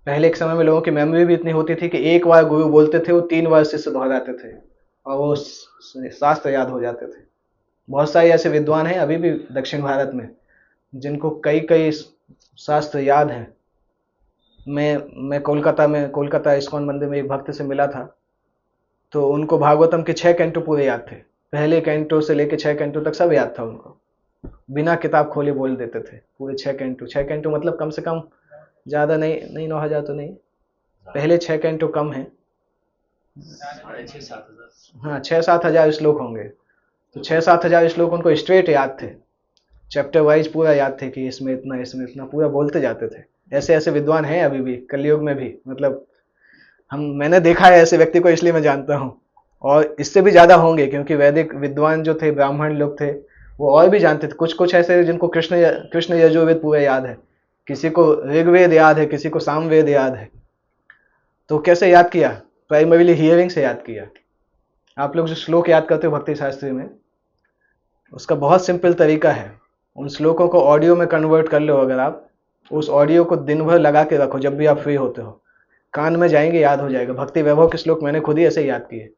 पहले के समय में लोगों की मेमोरी भी इतनी होती थी कि एक बार गुरु बोलते थे, वो 3 बार शिष्य दोहराते थे और वो शास्त्र याद हो जाते थे। बहुत सारे ऐसे विद्वान हैं अभी भी दक्षिण भारत में जिनको कई कई शास्त्र याद हैं। मैं कोलकाता इस्कॉन मंदिर में एक भक्त से मिला था, तो उनको भागवतम के 6 कैंटो पूरे याद थे। पहले कैंटो से लेके 6 कैंटो तक सब याद था उनको, बिना किताब खोले बोल देते थे पूरे 6 कैंटो। 6 कैंटो मतलब कम से कम, ज़्यादा नहीं 9,000 तो नहीं, पहले 6 कैंटो कम है, 6,000-7,000। हाँ 6-7 हज़ार श्लोक होंगे। तो 6-7 हज़ार श्लोक उनको स्ट्रेट याद थे, चैप्टर वाइज पूरा याद थे कि इसमें इतना पूरा बोलते जाते थे। ऐसे ऐसे विद्वान हैं अभी भी कलयुग में भी, मतलब मैंने देखा है ऐसे व्यक्ति को, इसलिए मैं जानता हूँ। और इससे भी ज़्यादा होंगे, क्योंकि वैदिक विद्वान जो थे, ब्राह्मण लोग थे, वो और भी जानते थे। कुछ कुछ ऐसे जिनको कृष्ण यजुर्वेद पूरा याद है, किसी को ऋग्वेद याद है, किसी को सामवेद याद है। तो कैसे याद किया? प्राइमरीली हियरिंग से याद किया। आप लोग जो श्लोक याद करते हो भक्ति शास्त्री में, उसका बहुत सिंपल तरीका है। उन श्लोकों को ऑडियो में कन्वर्ट कर लो। अगर आप उस ऑडियो को दिन भर लगा के रखो, जब भी आप फ्री होते हो, कान में जाएंगे, याद हो जाएगा। भक्ति वैभव के श्लोक मैंने खुद ही ऐसे याद किए।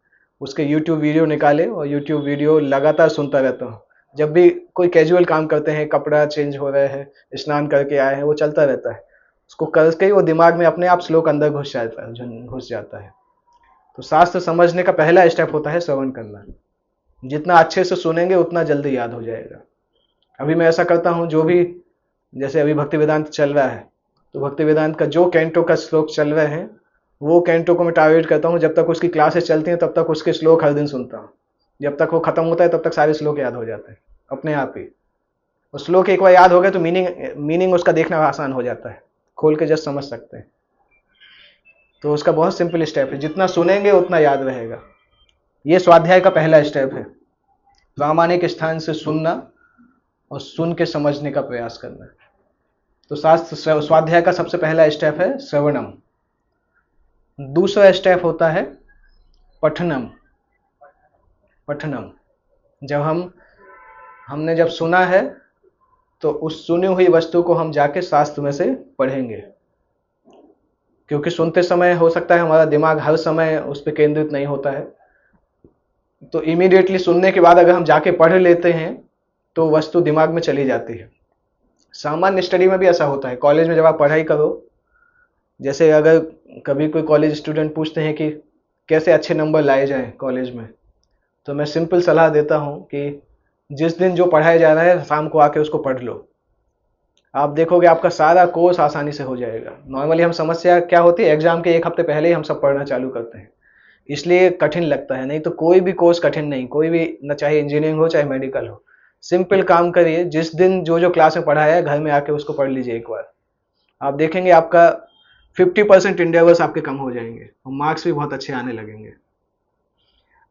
उसके यूट्यूब वीडियो निकाले और यूट्यूब वीडियो लगातार सुनता रहता हूँ। जब भी कोई कैजुअल काम करते हैं, कपड़ा चेंज हो रहे हैं, स्नान करके आए हैं, वो चलता रहता है। उसको करके ही वो दिमाग में अपने आप श्लोक अंदर घुस जाता है। तो शास्त्र समझने का पहला स्टेप होता है श्रवण करना। जितना अच्छे से सुनेंगे उतना जल्दी याद हो जाएगा। अभी मैं ऐसा करता हूँ, जो भी, जैसे अभी भक्ति वेदांत चल रहा है, तो भक्ति वेदांत का जो कैंटो का श्लोक चल रहे हैं, वो कैंटो को मैं टारगेट करता हूँ। जब तक उसकी क्लासेस चलती हैं तब तक उसके श्लोक हर दिन सुनता हूँ। जब तक वो खत्म होता है तब तक सारे श्लोक याद हो जाते हैं अपने आप ही। और श्लोक एक बार याद हो गए तो मीनिंग उसका देखना आसान हो जाता है, खोल के जस्ट समझ सकते हैं। तो उसका बहुत सिंपल स्टेप है, जितना सुनेंगे उतना याद रहेगा। ये स्वाध्याय का पहला स्टेप है, प्रामाणिक स्थान से सुनना और सुन के समझने का प्रयास करना। तो शास्त्र स्वाध्याय का सबसे पहला स्टेप है श्रवणम। दूसरा स्टेप होता है पठनम। पठनम, जब हमने जब सुना है तो उस सुनी हुई वस्तु को हम जाके शास्त्र में से पढ़ेंगे। क्योंकि सुनते समय हो सकता है हमारा दिमाग हर समय उस पर केंद्रित नहीं होता है, तो इमीडिएटली सुनने के बाद अगर हम जाके पढ़ लेते हैं तो वस्तु दिमाग में चली जाती है। सामान्य स्टडी में भी ऐसा होता है। कॉलेज में जब आप पढ़ाई करो, जैसे अगर कभी कोई कॉलेज स्टूडेंट पूछते हैं कि कैसे अच्छे नंबर लाए जाएं कॉलेज में, तो मैं सिंपल सलाह देता हूं कि जिस दिन जो पढ़ाया जा रहा है शाम को आके उसको पढ़ लो। आप देखोगे आपका सारा कोर्स आसानी से हो जाएगा। नॉर्मली हम समस्या क्या होती है, एग्जाम के एक हफ्ते पहले ही हम सब पढ़ना चालू करते हैं, इसलिए कठिन लगता है। नहीं तो कोई भी कोर्स कठिन नहीं, कोई भी, न चाहे इंजीनियरिंग हो चाहे मेडिकल हो। सिंपल काम करिए, जिस दिन जो जो क्लास में पढ़ाया है घर में आके उसको पढ़ लीजिए एक बार। आप देखेंगे आपका 50% इंडेवर्स आपके कम हो जाएंगे और मार्क्स भी बहुत अच्छे आने लगेंगे।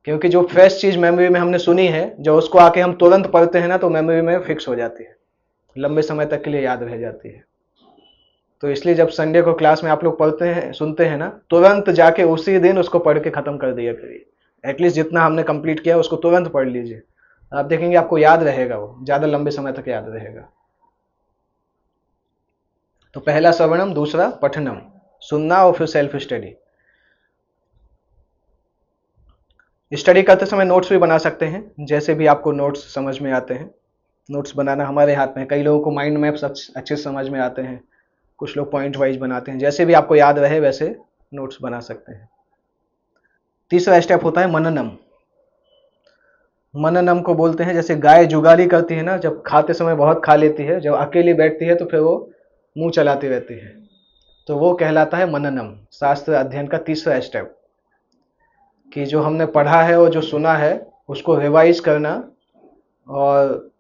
क्योंकि जो फ्रेश चीज मेमोरी में हमने सुनी है, जब उसको आके हम तुरंत पढ़ते हैं ना, तो मेमोरी में फिक्स हो जाती है, लंबे समय तक के लिए याद रह जाती है। तो इसलिए जब संडे को क्लास में आप लोग पढ़ते हैं, सुनते हैं ना, तुरंत जाके उसी दिन उसको पढ़ के खत्म कर दिया करिए। एटलीस्ट जितना हमने कंप्लीट किया उसको तुरंत पढ़ लीजिए। आप देखेंगे आपको याद रहेगा, वो ज्यादा लंबे समय तक याद रहेगा। तो पहला श्रवणम, दूसरा पठनम, सुनना, और फिर सेल्फ स्टडी। स्टडी करते समय नोट्स भी बना सकते हैं, जैसे भी आपको नोट्स समझ में आते हैं। नोट्स बनाना हमारे हाथ में है। कई लोगों को माइंड मैप्स अच्छे से समझ में आते हैं, कुछ लोग पॉइंट वाइज बनाते हैं। जैसे भी आपको याद रहे वैसे नोट्स बना सकते हैं। तीसरा स्टेप होता है मननम। मननम को बोलते हैं, जैसे गाय जुगाली करती है ना, जब खाते समय बहुत खा लेती है, जब अकेली बैठती है तो फिर वो मुंह चलाती रहती है, तो वो कहलाता है मननम। शास्त्र अध्ययन का तीसरा स्टेप, कि जो हमने पढ़ा है और जो सुना है उसको रिवाइज करना, और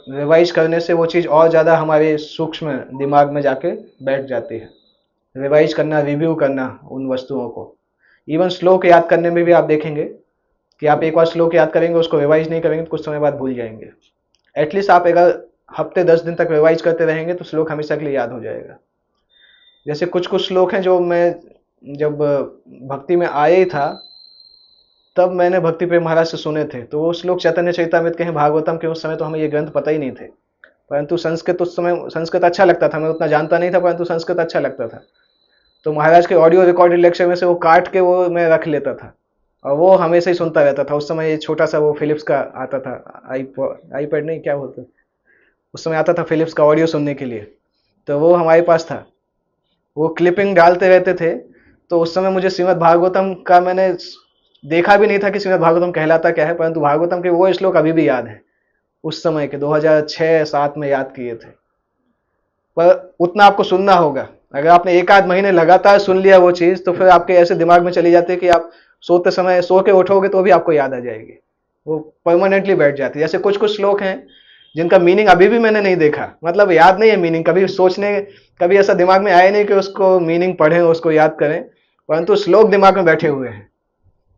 रिवाइज करने से वो चीज़ और ज़्यादा हमारे सूक्ष्म दिमाग में जाके बैठ जाती है। रिवाइज करना, रिव्यू करना उन वस्तुओं को। इवन श्लोक याद करने में भी आप देखेंगे कि आप एक बार श्लोक याद करेंगे, उसको रिवाइज नहीं करेंगे तो कुछ समय बाद भूल जाएंगे। एटलीस्ट आप अगर हफ्ते 10 दिन तक रिवाइज करते रहेंगे तो श्लोक हमेशा के लिए याद हो जाएगा। जैसे कुछ कुछ श्लोक हैं जो मैं जब भक्ति में आया ही था तब मैंने भक्ति प्रेम महाराज से सुने थे। तो वो श्लोक चैतन्य चरितामृत के हैं, भागवतम के। उस समय तो हमें ये ग्रंथ पता ही नहीं थे, परंतु संस्कृत उस समय संस्कृत अच्छा लगता था। मैं उतना जानता नहीं था, परंतु संस्कृत अच्छा लगता था। तो महाराज के ऑडियो रिकॉर्डेड लेक्चर में से वो काट के वो मैं रख लेता था और वो हमेशा ही सुनता रहता था। उस समय ये छोटा सा वो फिलिप्स का आता था, आईपैड नहीं, क्या होता, उस समय आता था फिलिप्स का ऑडियो सुनने के लिए, तो वो हमारे पास था। वो क्लिपिंग डालते रहते थे। तो उस समय मुझे श्रीमद् भागवतम का मैंने देखा भी नहीं था कि श्रीमद् भागवतम कहलाता क्या है, परंतु भागवतम के वो श्लोक अभी भी याद है। उस समय के 2006-07 में याद किए थे। पर उतना आपको सुनना होगा। अगर आपने एक आध महीने लगातार सुन लिया वो चीज़, तो फिर आपके ऐसे दिमाग में चली जाती है कि आप सोते समय सो के उठोगे तो भी आपको याद आ जाएगी, वो परमानेंटली बैठ जाती है। जैसे कुछ कुछ श्लोक हैं जिनका मीनिंग अभी भी मैंने नहीं देखा, मतलब याद नहीं है मीनिंग, कभी ऐसा दिमाग में आया नहीं कि उसको मीनिंग पढ़ें, उसको याद करें, परंतु श्लोक दिमाग में बैठे हुए हैं,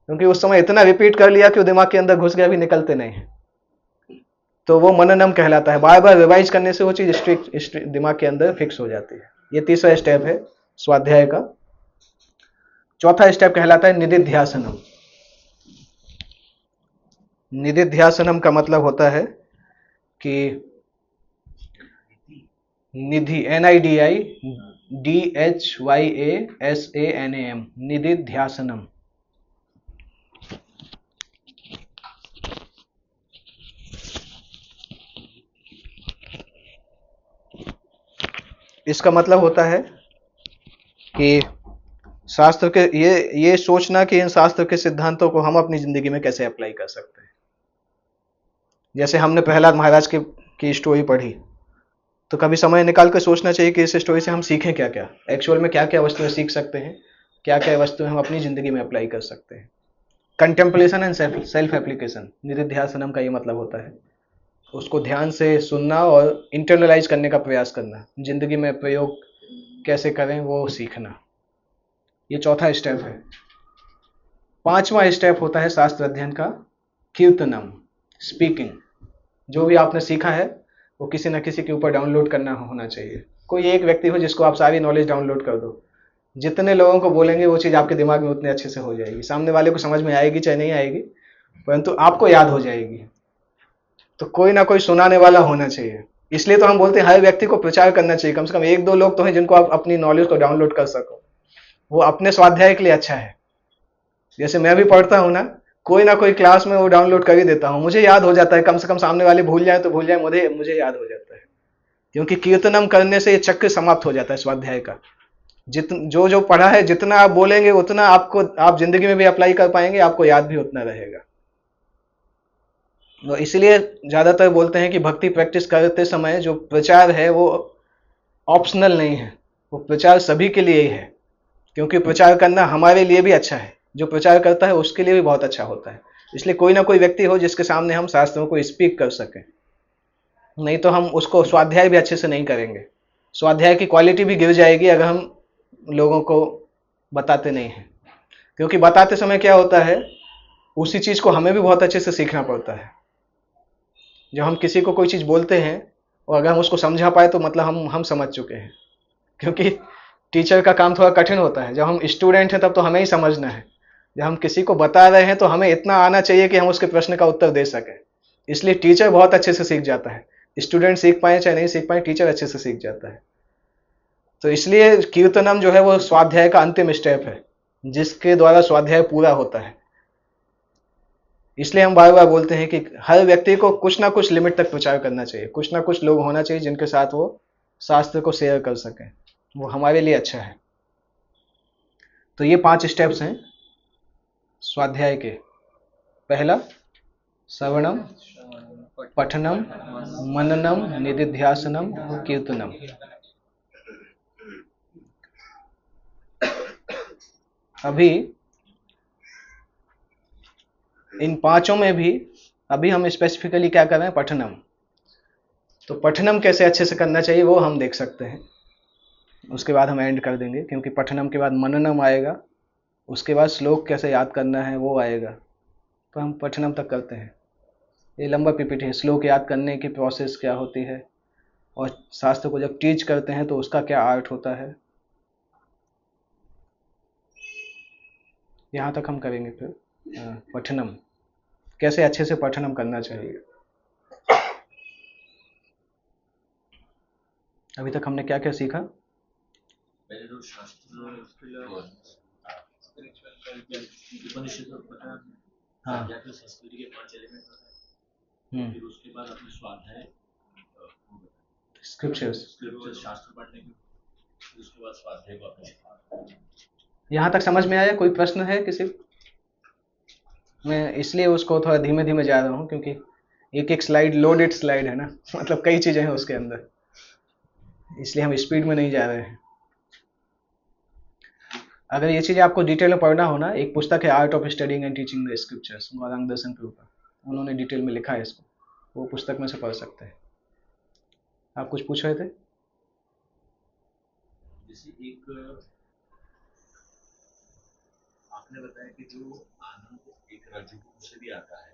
क्योंकि उस समय इतना रिपीट कर लिया कि वो दिमाग के अंदर घुस गया, भी निकलते नहीं है। तो वो मननम कहलाता है। बार बार रिवाइज करने से वो चीज स्ट्रिक्ट दिमाग के अंदर फिक्स हो जाती है। ये तीसरा स्टेप है स्वाध्याय का। चौथा स्टेप कहलाता है निदिध्यासनम। निदिध्यासनम का मतलब होता है कि निधि, NIDIDHYASANAM, निदिध्यासनम। इसका मतलब होता है कि शास्त्र के ये सोचना कि इन शास्त्र के सिद्धांतों को हम अपनी जिंदगी में कैसे अप्लाई कर सकते हैं। जैसे हमने प्रहलाद महाराज की स्टोरी पढ़ी, तो कभी समय निकाल कर सोचना चाहिए कि इस स्टोरी से हम सीखें क्या क्या, एक्चुअल में क्या क्या वस्तुएं सीख सकते हैं, क्या क्या वस्तुएं हम अपनी जिंदगी में अप्लाई कर सकते हैं। कंटेम्पलेशन एंड सेल्फ एप्लीकेशन, निदिध्यासनम का ये मतलब होता है। उसको ध्यान से सुनना और इंटरनलाइज करने का प्रयास करना, जिंदगी में प्रयोग कैसे करें वो सीखना। ये चौथा स्टेप है। पांचवा स्टेप होता है शास्त्र अध्ययन का कीर्तनम, स्पीकिंग। जो भी आपने सीखा है वो किसी न किसी के ऊपर डाउनलोड करना होना चाहिए। कोई एक व्यक्ति हो जिसको आप सारी नॉलेज डाउनलोड कर दो, जितने लोगों को बोलेंगे वो चीज़ आपके दिमाग में उतने अच्छे से हो जाएगी। सामने वाले को समझ में आएगी चाहे नहीं आएगी, परंतु आपको याद हो जाएगी। तो कोई ना कोई सुनाने वाला होना चाहिए। इसलिए तो हम बोलते हैं हर व्यक्ति को प्रचार करना चाहिए। कम से कम एक दो लोग तो हैं जिनको आप अपनी नॉलेज को डाउनलोड कर सको। वो अपने स्वाध्याय के लिए अच्छा है। जैसे मैं भी पढ़ता हूँ ना, कोई ना कोई क्लास में वो डाउनलोड कर ही देता हूँ, मुझे याद हो जाता है। कम से कम सामने वाले भूल जाए तो भूल जाए, मुझे मुझे याद हो जाता है। क्योंकि कीर्तनम करने से ये चक्र समाप्त हो जाता है स्वाध्याय का। जो जो पढ़ा है जितना आप बोलेंगे उतना आपको, आप जिंदगी में भी अप्लाई कर पाएंगे, आपको याद भी उतना रहेगा। तो इसलिए ज्यादातर बोलते हैं कि भक्ति प्रैक्टिस करते समय जो प्रचार है वो ऑप्शनल नहीं है, वो प्रचार सभी के लिए ही है। क्योंकि प्रचार करना हमारे लिए भी अच्छा है, जो प्रचार करता है उसके लिए भी बहुत अच्छा होता है। इसलिए कोई ना कोई व्यक्ति हो जिसके सामने हम शास्त्रों को स्पीक कर सकें, नहीं तो हम उसको स्वाध्याय भी अच्छे से नहीं करेंगे। स्वाध्याय की क्वालिटी भी गिर जाएगी अगर हम लोगों को बताते नहीं हैं। क्योंकि बताते समय क्या होता है, उसी चीज को हमें भी बहुत अच्छे से सीखना पड़ता है। जब हम किसी को कोई चीज बोलते हैं और अगर हम उसको समझा पाए तो मतलब हम समझ चुके हैं। क्योंकि टीचर का काम थोड़ा कठिन होता है। जब हम स्टूडेंट हैं तब तो हमें ही समझना है। जब हम किसी को बता रहे हैं तो हमें इतना आना चाहिए कि हम उसके प्रश्न का उत्तर दे सकें। इसलिए टीचर बहुत अच्छे से सीख जाता है। स्टूडेंट सीख पाए चाहे नहीं सीख पाए, टीचर अच्छे से सीख जाता है। तो इसलिए कीर्तनम जो है वो स्वाध्याय का अंतिम स्टेप है, जिसके द्वारा स्वाध्याय पूरा होता है। इसलिए हम बार बार बोलते हैं कि हर व्यक्ति को कुछ ना कुछ लिमिट तक प्रचार करना चाहिए। कुछ ना कुछ लोग होना चाहिए जिनके साथ वो शास्त्र को शेयर कर सकें, वो हमारे लिए अच्छा है। तो ये 5 स्टेप्स हैं स्वाध्याय के। पहला श्रवणम, पठनम, मननम, निदिध्यासनम और कीर्तनम। अभी इन पांचों में भी अभी हम स्पेसिफिकली क्या कर रहे हैं, पठनम। तो पठनम कैसे अच्छे से करना चाहिए वो हम देख सकते हैं, उसके बाद हम एंड कर देंगे। क्योंकि पठनम के बाद मननम आएगा, उसके बाद श्लोक कैसे याद करना है वो आएगा। तो हम पठनम तक करते हैं। ये लंबा पीपीटी है, श्लोक याद करने की प्रोसेस क्या होती है, और शास्त्र को जब टीच करते हैं तो उसका क्या आर्ट होता है, यहाँ तक हम करेंगे। फिर पठनम, कैसे अच्छे से पठनम करना चाहिए। अभी तक हमने क्या क्या सीखा। पहले तो शास्त्र, उपनिषद और पठन, हाँ। आध्यात्मिक संस्कृति के 5 एलिमेंट होते हैं। फिर उसके बाद अपने स्वाध्याय, स्क्रिप्चर्स, शास्त्र पढ़ने के, फिर उसके बाद स्वाध्याय को अपने सिखाना। यहाँ तक समझ में आया? कोई प्रश्न है किसी? मैं इसलिए उसको थोड़ा धीमे धीमे जा रहा हूँ क्योंकि एक एक स्लाइड लोडेड स्लाइड है ना, मतलब कई चीजें हैं उसके अंदर, इसलिए हम स्पीड में नहीं जा रहे हैं। अगर ये चीज़ आपको डिटेल में पढ़ना हो ना, एक पुस्तक है art of studying and teaching the scriptures, Gaurang Darshan के ऊपर, उन्होंने डिटेल में लिखा है इसको, वो पुस्तक में से पढ़ सकते हैं। आप कुछ पूछ रहे थे? जैसे एक आपने बताया कि जो आनंद एक रजोगुण से भी आता है,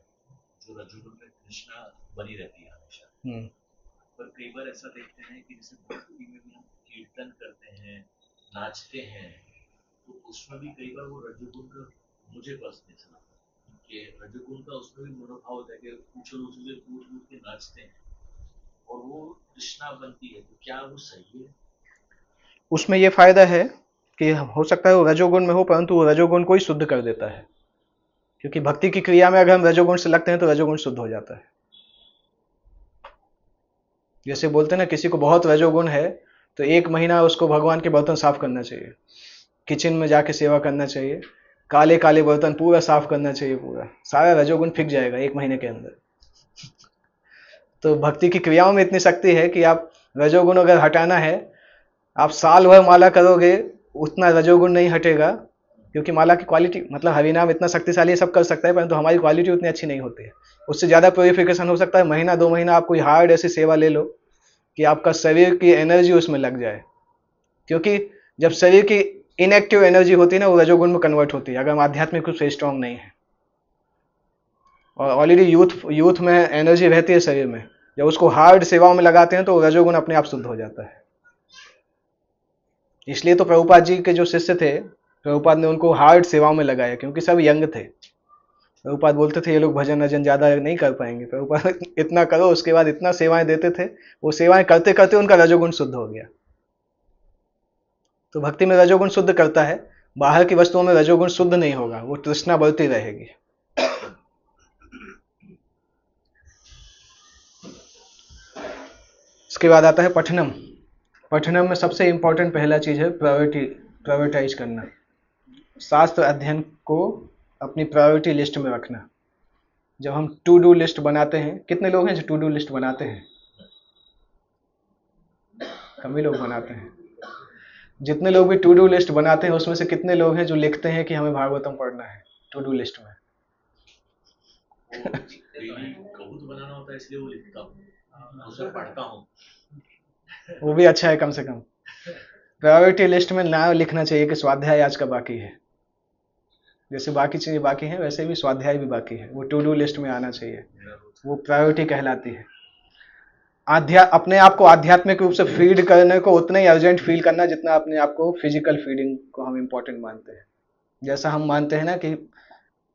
जो रजोगुण में तृष्णा बनी रहती है हमेशा। हम्म। पर कई बार ऐसा देखते हैं कि जैसे भक्ति में भी हम कीर्तन करते हैं, नाचते हैं, तो उसमें भी कई बार वो रजोगुण का, मुझे पर्सनली सुना कि रजोगुण का उसमें भी मनोभाव होता है कि उछल उछल के कूद कूद के नाचते हैं और वो तृष्णा बनती है, तो क्या वो सही है? उसमें ये फायदा है कि हो सकता है वो रजोगुण में हो, परंतु वो रजोगुण को ही शुद्ध कर देता है। क्योंकि भक्ति की क्रिया में अगर हम रजोगुण से लगते हैं तो रजोगुण शुद्ध हो जाता है। जैसे बोलते हैं ना, किसी को बहुत रजोगुण है तो 1 महीना उसको भगवान के बर्तन साफ करना चाहिए, किचन में जाके सेवा करना चाहिए, काले काले बर्तन पूरा साफ करना चाहिए, पूरा सारा रजोगुण फिक जाएगा 1 महीने के अंदर। तो भक्ति की क्रियाओं में इतनी शक्ति है कि आप रजोगुण अगर हटाना है, आप साल भर माला करोगे उतना रजोगुण नहीं हटेगा। क्योंकि माला की क्वालिटी, मतलब हरिनाम इतना शक्तिशाली है, सब कर सकता है, परंतु हमारी क्वालिटी उतनी अच्छी नहीं होती है। उससे ज़्यादा प्योरिफिकेशन हो सकता है महीना 2 महीना आप कोई हार्ड ऐसी सेवा ले लो कि आपका शरीर की एनर्जी उसमें लग जाए। क्योंकि जब शरीर की इनएक्टिव एनर्जी होती है ना, वो रजोगुण में कन्वर्ट होती है अगर हम आध्यात्मिक रूप से स्ट्रांग नहीं है। और ऑलरेडी यूथ यूथ में एनर्जी रहती है शरीर में, जब उसको हार्ड सेवाओं में लगाते हैं तो रजोगुण अपने आप शुद्ध हो जाता है। इसलिए तो प्रभुपाद जी के जो शिष्य थे, प्रभुपाद ने उनको हार्ड सेवाओं में लगाया, क्योंकि सब यंग थे। प्रभुपाद बोलते थे ये लोग भजन वजन ज़्यादा नहीं कर पाएंगे, प्रभुपाद इतना करो, उसके बाद इतना सेवाएं देते थे, वो सेवाएं करते करते उनका रजोगुण शुद्ध हो गया। तो भक्ति में रजोगुण शुद्ध करता है, बाहर की वस्तुओं में रजोगुण शुद्ध नहीं होगा, वो तृष्णा बढ़ती रहेगी। इसके बाद आता है पठनम। पठनम में सबसे इंपॉर्टेंट पहला चीज है प्रायोरिटाइज करना, शास्त्र अध्ययन को अपनी प्रायोरिटी लिस्ट में रखना। जब हम टू डू लिस्ट बनाते हैं, कितने लोग हैं जो टू डू लिस्ट बनाते हैं? कम ही लोग बनाते हैं। जितने लोग भी टू डू लिस्ट बनाते हैं उसमें से कितने लोग हैं जो लिखते हैं कि हमें भागवतम पढ़ना है टू डू लिस्ट में? वो डेली कबूत बनाना होता है इसलिए वो लिखता हूँ, उसे पढ़ता हूँ। वो भी अच्छा है, कम से कम प्रायोरिटी लिस्ट में ना लिखना चाहिए कि स्वाध्याय आज का बाकी है। जैसे बाकी चीजें बाकी हैं वैसे भी स्वाध्याय भी बाकी है, वो टू डू लिस्ट में आना चाहिए, वो प्रायोरिटी कहलाती है। अपने आप को आध्यात्मिक रूप से फीड करने को उतना ही अर्जेंट फील करना जितना अपने आप को फिजिकल फीडिंग को हम इंपॉर्टेंट मानते हैं। जैसा हम मानते हैं ना कि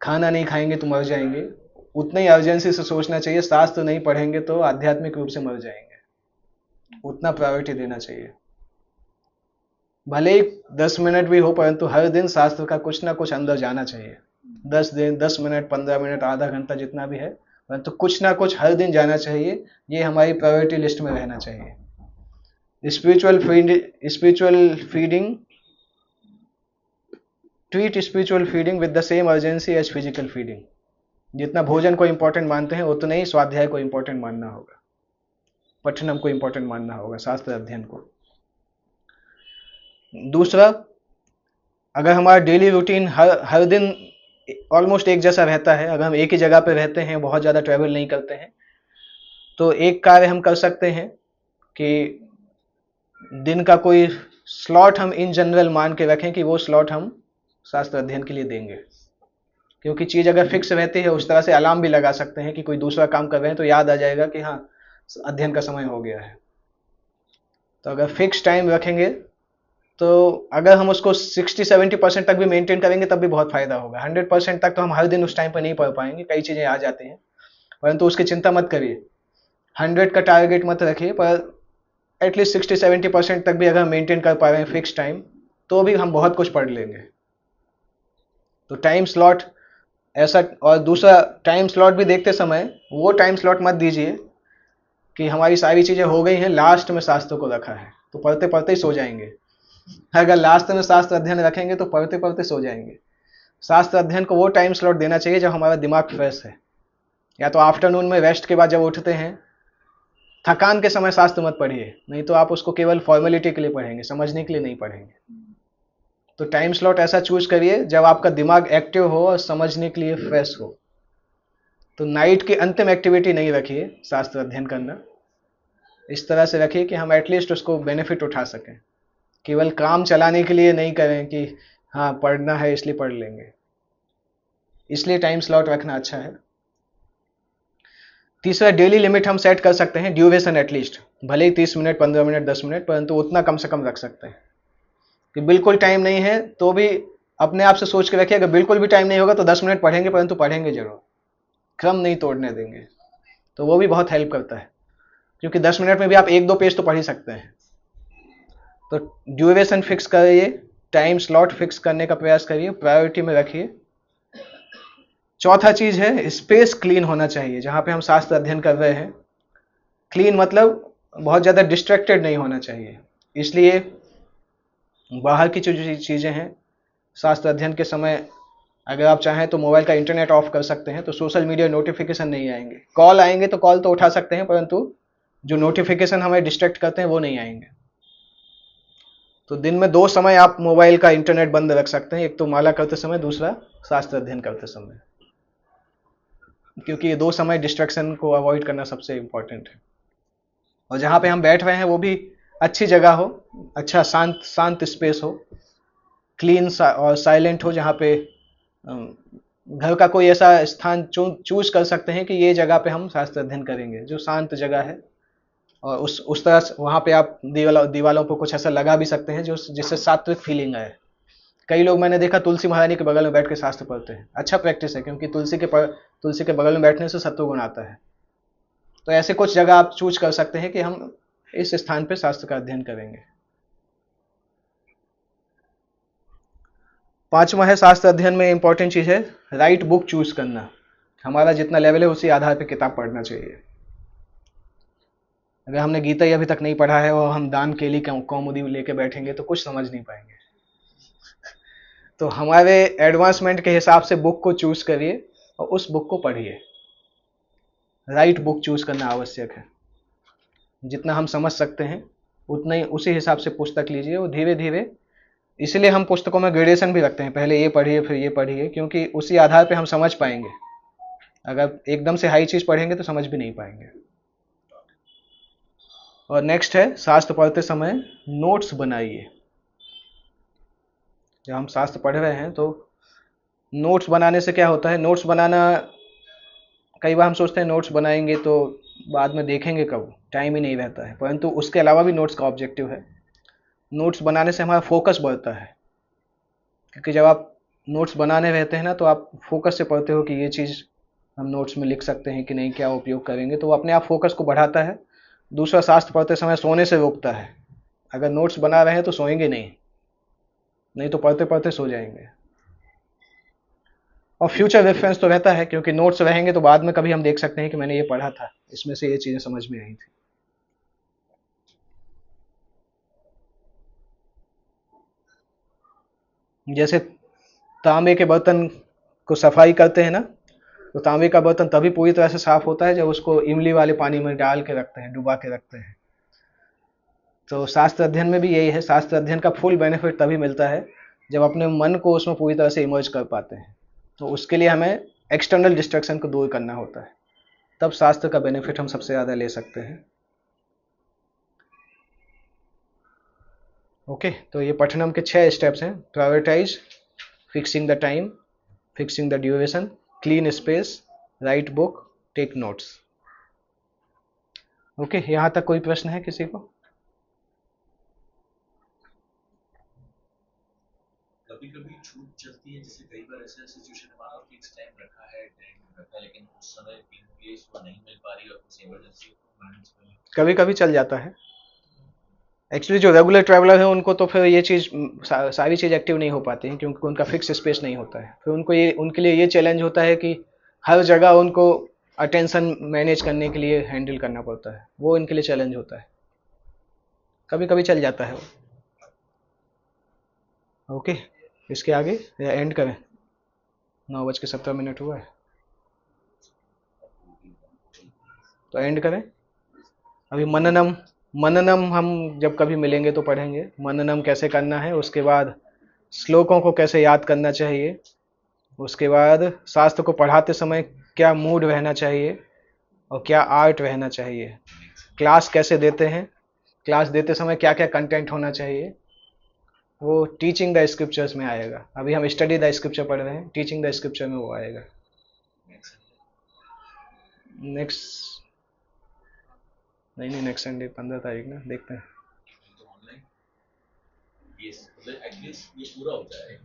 खाना नहीं खाएंगे तो मर जाएंगे, उतना ही अर्जेंसी से सोचना चाहिए शास्त्र नहीं पढ़ेंगे तो आध्यात्मिक रूप से मर जाएंगे, उतना प्रायोरिटी देना चाहिए। भले ही 10 मिनट भी हो, परंतु हर दिन शास्त्र का कुछ ना कुछ अंदर जाना चाहिए। 10 दिन 10 मिनट 15 मिनट आधा घंटा जितना भी है, परंतु कुछ ना कुछ हर दिन जाना चाहिए। ये हमारी प्रायोरिटी लिस्ट में रहना चाहिए। Spiritual feeding, treat spiritual feeding with the same urgency as physical feeding. जितना भोजन को इंपॉर्टेंट मानते हैं उतना ही स्वाध्याय को इंपॉर्टेंट मानना होगा, पठनम को इंपॉर्टेंट मानना होगा, शास्त्र अध्ययन को। दूसरा, अगर हमारा डेली रूटीन हर दिन ऑलमोस्ट एक जैसा रहता है, अगर हम एक ही जगह पे रहते हैं, बहुत ज़्यादा ट्रैवल नहीं करते हैं, तो एक कार्य हम कर सकते हैं कि दिन का कोई स्लॉट हम इन जनरल मान के रखें कि वो स्लॉट हम शास्त्र अध्ययन के लिए देंगे। क्योंकि चीज़ अगर फिक्स रहती है, उस तरह से अलार्म भी लगा सकते हैं कि कोई दूसरा काम कर रहे हैं तो याद आ जाएगा कि हाँ अध्ययन का समय हो गया है। तो अगर फिक्स टाइम रखेंगे तो अगर हम उसको 60-70% तक भी मेंटेन करेंगे तब भी बहुत फायदा होगा। 100% तक तो हम हर दिन उस टाइम पर नहीं पढ़ पाएंगे, कई चीज़ें आ जाती हैं, परंतु उसकी चिंता मत करिए। 100 का टारगेट मत रखिए, पर एटलीस्ट 60-70% तक भी अगर हम मेंटेन कर पा रहे हैं फिक्स टाइम, तो भी हम बहुत कुछ पढ़ लेंगे। तो टाइम स्लॉट ऐसा, और दूसरा टाइम स्लॉट भी देखते समय वो टाइम स्लॉट मत दीजिए कि हमारी सारी चीज़ें हो गई हैं, लास्ट में शास्त्र को रखा है तो पढ़ते पढ़ते ही सो जाएंगे। अगर लास्ट में शास्त्र अध्ययन रखेंगे तो पढ़ते पढ़ते सो जाएंगे। शास्त्र अध्ययन को वो टाइम स्लॉट देना चाहिए जब हमारा दिमाग फ्रेश है, या तो आफ्टरनून में रेस्ट के बाद जब उठते हैं। थकान के समय शास्त्र मत पढ़िए, नहीं तो आप उसको केवल फॉर्मेलिटी के लिए पढ़ेंगे, समझने के लिए नहीं पढ़ेंगे। तो टाइम स्लॉट ऐसा चूज करिए जब आपका दिमाग एक्टिव हो और समझने के लिए फ्रेश हो। तो नाइट की अंतिम एक्टिविटी नहीं रखिए शास्त्र अध्ययन करना, इस तरह से रखिए कि हम एटलीस्ट उसको बेनिफिट उठा सकें। केवल काम चलाने के लिए नहीं करें कि हाँ पढ़ना है इसलिए पढ़ लेंगे। इसलिए टाइम स्लॉट रखना अच्छा है। तीसरा, डेली लिमिट हम सेट कर सकते हैं, ड्यूरेशन एटलीस्ट, भले ही 30 मिनट, 15 मिनट, 10 मिनट, परंतु उतना कम से कम रख सकते हैं कि बिल्कुल टाइम नहीं है तो भी अपने आप से सोच के रखिए, अगर बिल्कुल भी टाइम नहीं होगा तो 10 मिनट पढ़ेंगे, परंतु पढ़ेंगे जरूर, क्रम नहीं तोड़ने देंगे। तो वो भी बहुत हेल्प करता है, क्योंकि 10 मिनट में भी आप 1-2 पेज तो पढ़ ही सकते हैं। तो ड्यूरेशन फिक्स करिए, टाइम स्लॉट फिक्स करने का प्रयास करिए, प्रायोरिटी में रखिए। चौथा चीज है, स्पेस क्लीन होना चाहिए जहां पे हम शास्त्र अध्ययन कर रहे हैं। क्लीन मतलब बहुत ज्यादा डिस्ट्रैक्टेड नहीं होना चाहिए। इसलिए बाहर की जो चीजें हैं, शास्त्र अध्ययन के समय अगर आप चाहें तो मोबाइल का इंटरनेट ऑफ कर सकते हैं, तो सोशल मीडिया नोटिफिकेशन नहीं आएंगे। कॉल आएंगे तो कॉल तो उठा सकते हैं, परंतु जो नोटिफिकेशन हमें डिस्ट्रैक्ट करते हैं वो नहीं आएंगे। तो दिन में 2 समय आप मोबाइल का इंटरनेट बंद रख सकते हैं, एक तो माला करते समय, दूसरा शास्त्र अध्ययन करते समय, क्योंकि ये 2 समय डिस्ट्रैक्शन को अवॉइड करना सबसे इंपॉर्टेंट है। और जहाँ पे हम बैठ रहे हैं वो भी अच्छी जगह हो, अच्छा शांत शांत स्पेस हो, क्लीन और साइलेंट हो, जहाँ पे घर का कोई ऐसा स्थान चूज कर सकते हैं कि ये जगह पे हम शास्त्र अध्ययन करेंगे, जो शांत जगह है। और उस तरह से वहाँ पे आप दीवालों पर कुछ ऐसा लगा भी सकते हैं जो जिससे सात्विक फीलिंग आए। कई लोग मैंने देखा तुलसी महारानी के बगल में बैठ के शास्त्र पढ़ते हैं, अच्छा प्रैक्टिस है, क्योंकि तुलसी के बगल में बैठने से सत्वगुण आता है। तो ऐसे कुछ जगह आप चूज कर सकते हैं कि हम इस स्थान पे शास्त्र का अध्ययन करेंगे। 5वां है शास्त्र अध्ययन में इंपॉर्टेंट चीज है, राइट बुक चूज करना। हमारा जितना लेवल है उसी आधार पे किताब पढ़ना चाहिए। अगर हमने गीता ही अभी तक नहीं पढ़ा है और हम दान के लिए कौमुदी लेके बैठेंगे तो कुछ समझ नहीं पाएंगे। तो हमारे एडवांसमेंट के हिसाब से बुक को चूज करिए और उस बुक को पढ़िए। राइट बुक चूज करना आवश्यक है। जितना हम समझ सकते हैं उतना ही उसी हिसाब से पुस्तक लीजिए, और धीरे धीरे, इसलिए हम पुस्तकों में ग्रेडेशन भी रखते हैं, पहले ये पढ़िए फिर ये पढ़िए, क्योंकि उसी आधार पे हम समझ पाएंगे। अगर एकदम से हाई चीज पढ़ेंगे तो समझ भी नहीं पाएंगे। और नेक्स्ट है, शास्त्र पढ़ते समय नोट्स बनाइए। जब हम शास्त्र पढ़ रहे हैं तो नोट्स बनाने से क्या होता है, नोट्स बनाना, कई बार हम सोचते हैं नोट्स बनाएंगे तो बाद में देखेंगे कब, टाइम ही नहीं रहता है, परंतु उसके अलावा भी नोट्स का ऑब्जेक्टिव है। नोट्स बनाने से हमारा फोकस बढ़ता है, क्योंकि जब आप नोट्स बनाने रहते हैं ना तो आप फोकस से पढ़ते हो कि ये चीज़ हम नोट्स में लिख सकते हैं कि नहीं, क्या उपयोग करेंगे, तो वो अपने आप फोकस को बढ़ाता है। दूसरा, शास्त्र पढ़ते समय सोने से रोकता है। अगर नोट्स बना रहे हैं तो सोएंगे नहीं, नहीं तो पढ़ते पढ़ते सो जाएंगे। और फ्यूचर रेफरेंस तो रहता है, क्योंकि नोट्स रहेंगे तो बाद में कभी हम देख सकते हैं कि मैंने ये पढ़ा था, इसमें से ये चीज़ें समझ में आई थी। जैसे तांबे के बर्तन को सफाई करते हैं ना, तो तांबे का बर्तन तभी पूरी तरह से साफ होता है जब उसको इमली वाले पानी में डाल के रखते हैं, डुबा के रखते हैं। तो शास्त्र अध्ययन में भी यही है, शास्त्र अध्ययन का फुल बेनिफिट तभी मिलता है जब अपने मन को उसमें पूरी तरह से इमर्ज कर पाते हैं। तो उसके लिए हमें एक्सटर्नल डिस्ट्रैक्शन को दूर करना होता है, तब शास्त्र का बेनिफिट हम सबसे ज़्यादा ले सकते हैं। ओके, तो ये पठनम के 6 स्टेप्स हैं। Prioritise, fixing the time, fixing the duration, clean space, right book, take notes. Okay, यहाँ तक कोई प्रश्न है किसी को? कभी कभी छूट चलती है, जैसे कई बार ऐसा सिचुएशन है वहाँ फिक्स टाइम रखा है, लेकिन उस समय इन केस वो नहीं मिल पा रही और कुछ इमरजेंसी कभी कभी चल जाता है। एक्चुअली जो रेगुलर ट्रैवलर है उनको तो फिर ये चीज़, सारी चीज़ एक्टिव नहीं हो पाती है, क्योंकि उनका फिक्स स्पेस नहीं होता है। फिर उनको ये, उनके लिए ये चैलेंज होता है कि हर जगह उनको अटेंशन मैनेज करने के लिए हैंडल करना पड़ता है, वो इनके लिए चैलेंज होता है। कभी कभी चल जाता है वो। ओके, इसके आगे या एंड करें? 9:17 हुआ है, तो एंड करें। अभी मननम, मननम हम जब कभी मिलेंगे तो पढ़ेंगे, मननम कैसे करना है, उसके बाद श्लोकों को कैसे याद करना चाहिए, उसके बाद शास्त्र को पढ़ाते समय क्या मूड रहना चाहिए और क्या आर्ट रहना चाहिए, क्लास कैसे देते हैं, क्लास देते समय क्या क्या कंटेंट होना चाहिए, वो टीचिंग द स्क्रिप्चर्स में आएगा। अभी हम स्टडी द स्क्रिप्चर पढ़ रहे हैं, टीचिंग द स्क्रिप्चर में वो आएगा। नेक्स्ट नेक्स्ट, नहीं नहीं, नेक्स्ट संडे 15 तारीख ना, देखते हैं। तो ऑनलाइन ये मतलब एटलीस्ट ये पूरा हो जाए।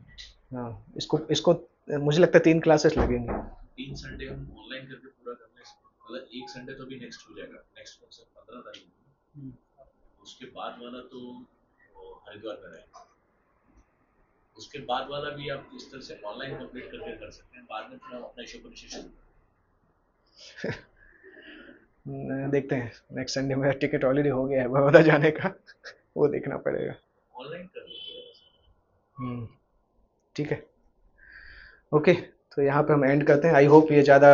हाँ, इसको इसको मुझे लगता है 3 क्लासेस लगेंगे। 3 संडे हम ऑनलाइन करके पूरा करने से मतलब एक संडे तो भी नेक्स्ट हो जाएगा, नेक्स्ट कौन सा 15 तारीख को। उसके बाद वाला तो हरिद्वार में रहेगा। उसके बाद वाला भी आप इस तरह से ऑनलाइन कंप्लीट करके कर सकते हैं, बाद में फिर हम अपना इशू पर शुरू देखते हैं, नेक्स्ट संडे मेरा टिकट ऑलरेडी हो गया है बड़ौदा जाने का, वो देखना पड़ेगा। ऑनलाइन कर लीजिए। ठीक है, ओके। तो यहाँ पे हम एंड करते हैं। आई होप ये ज़्यादा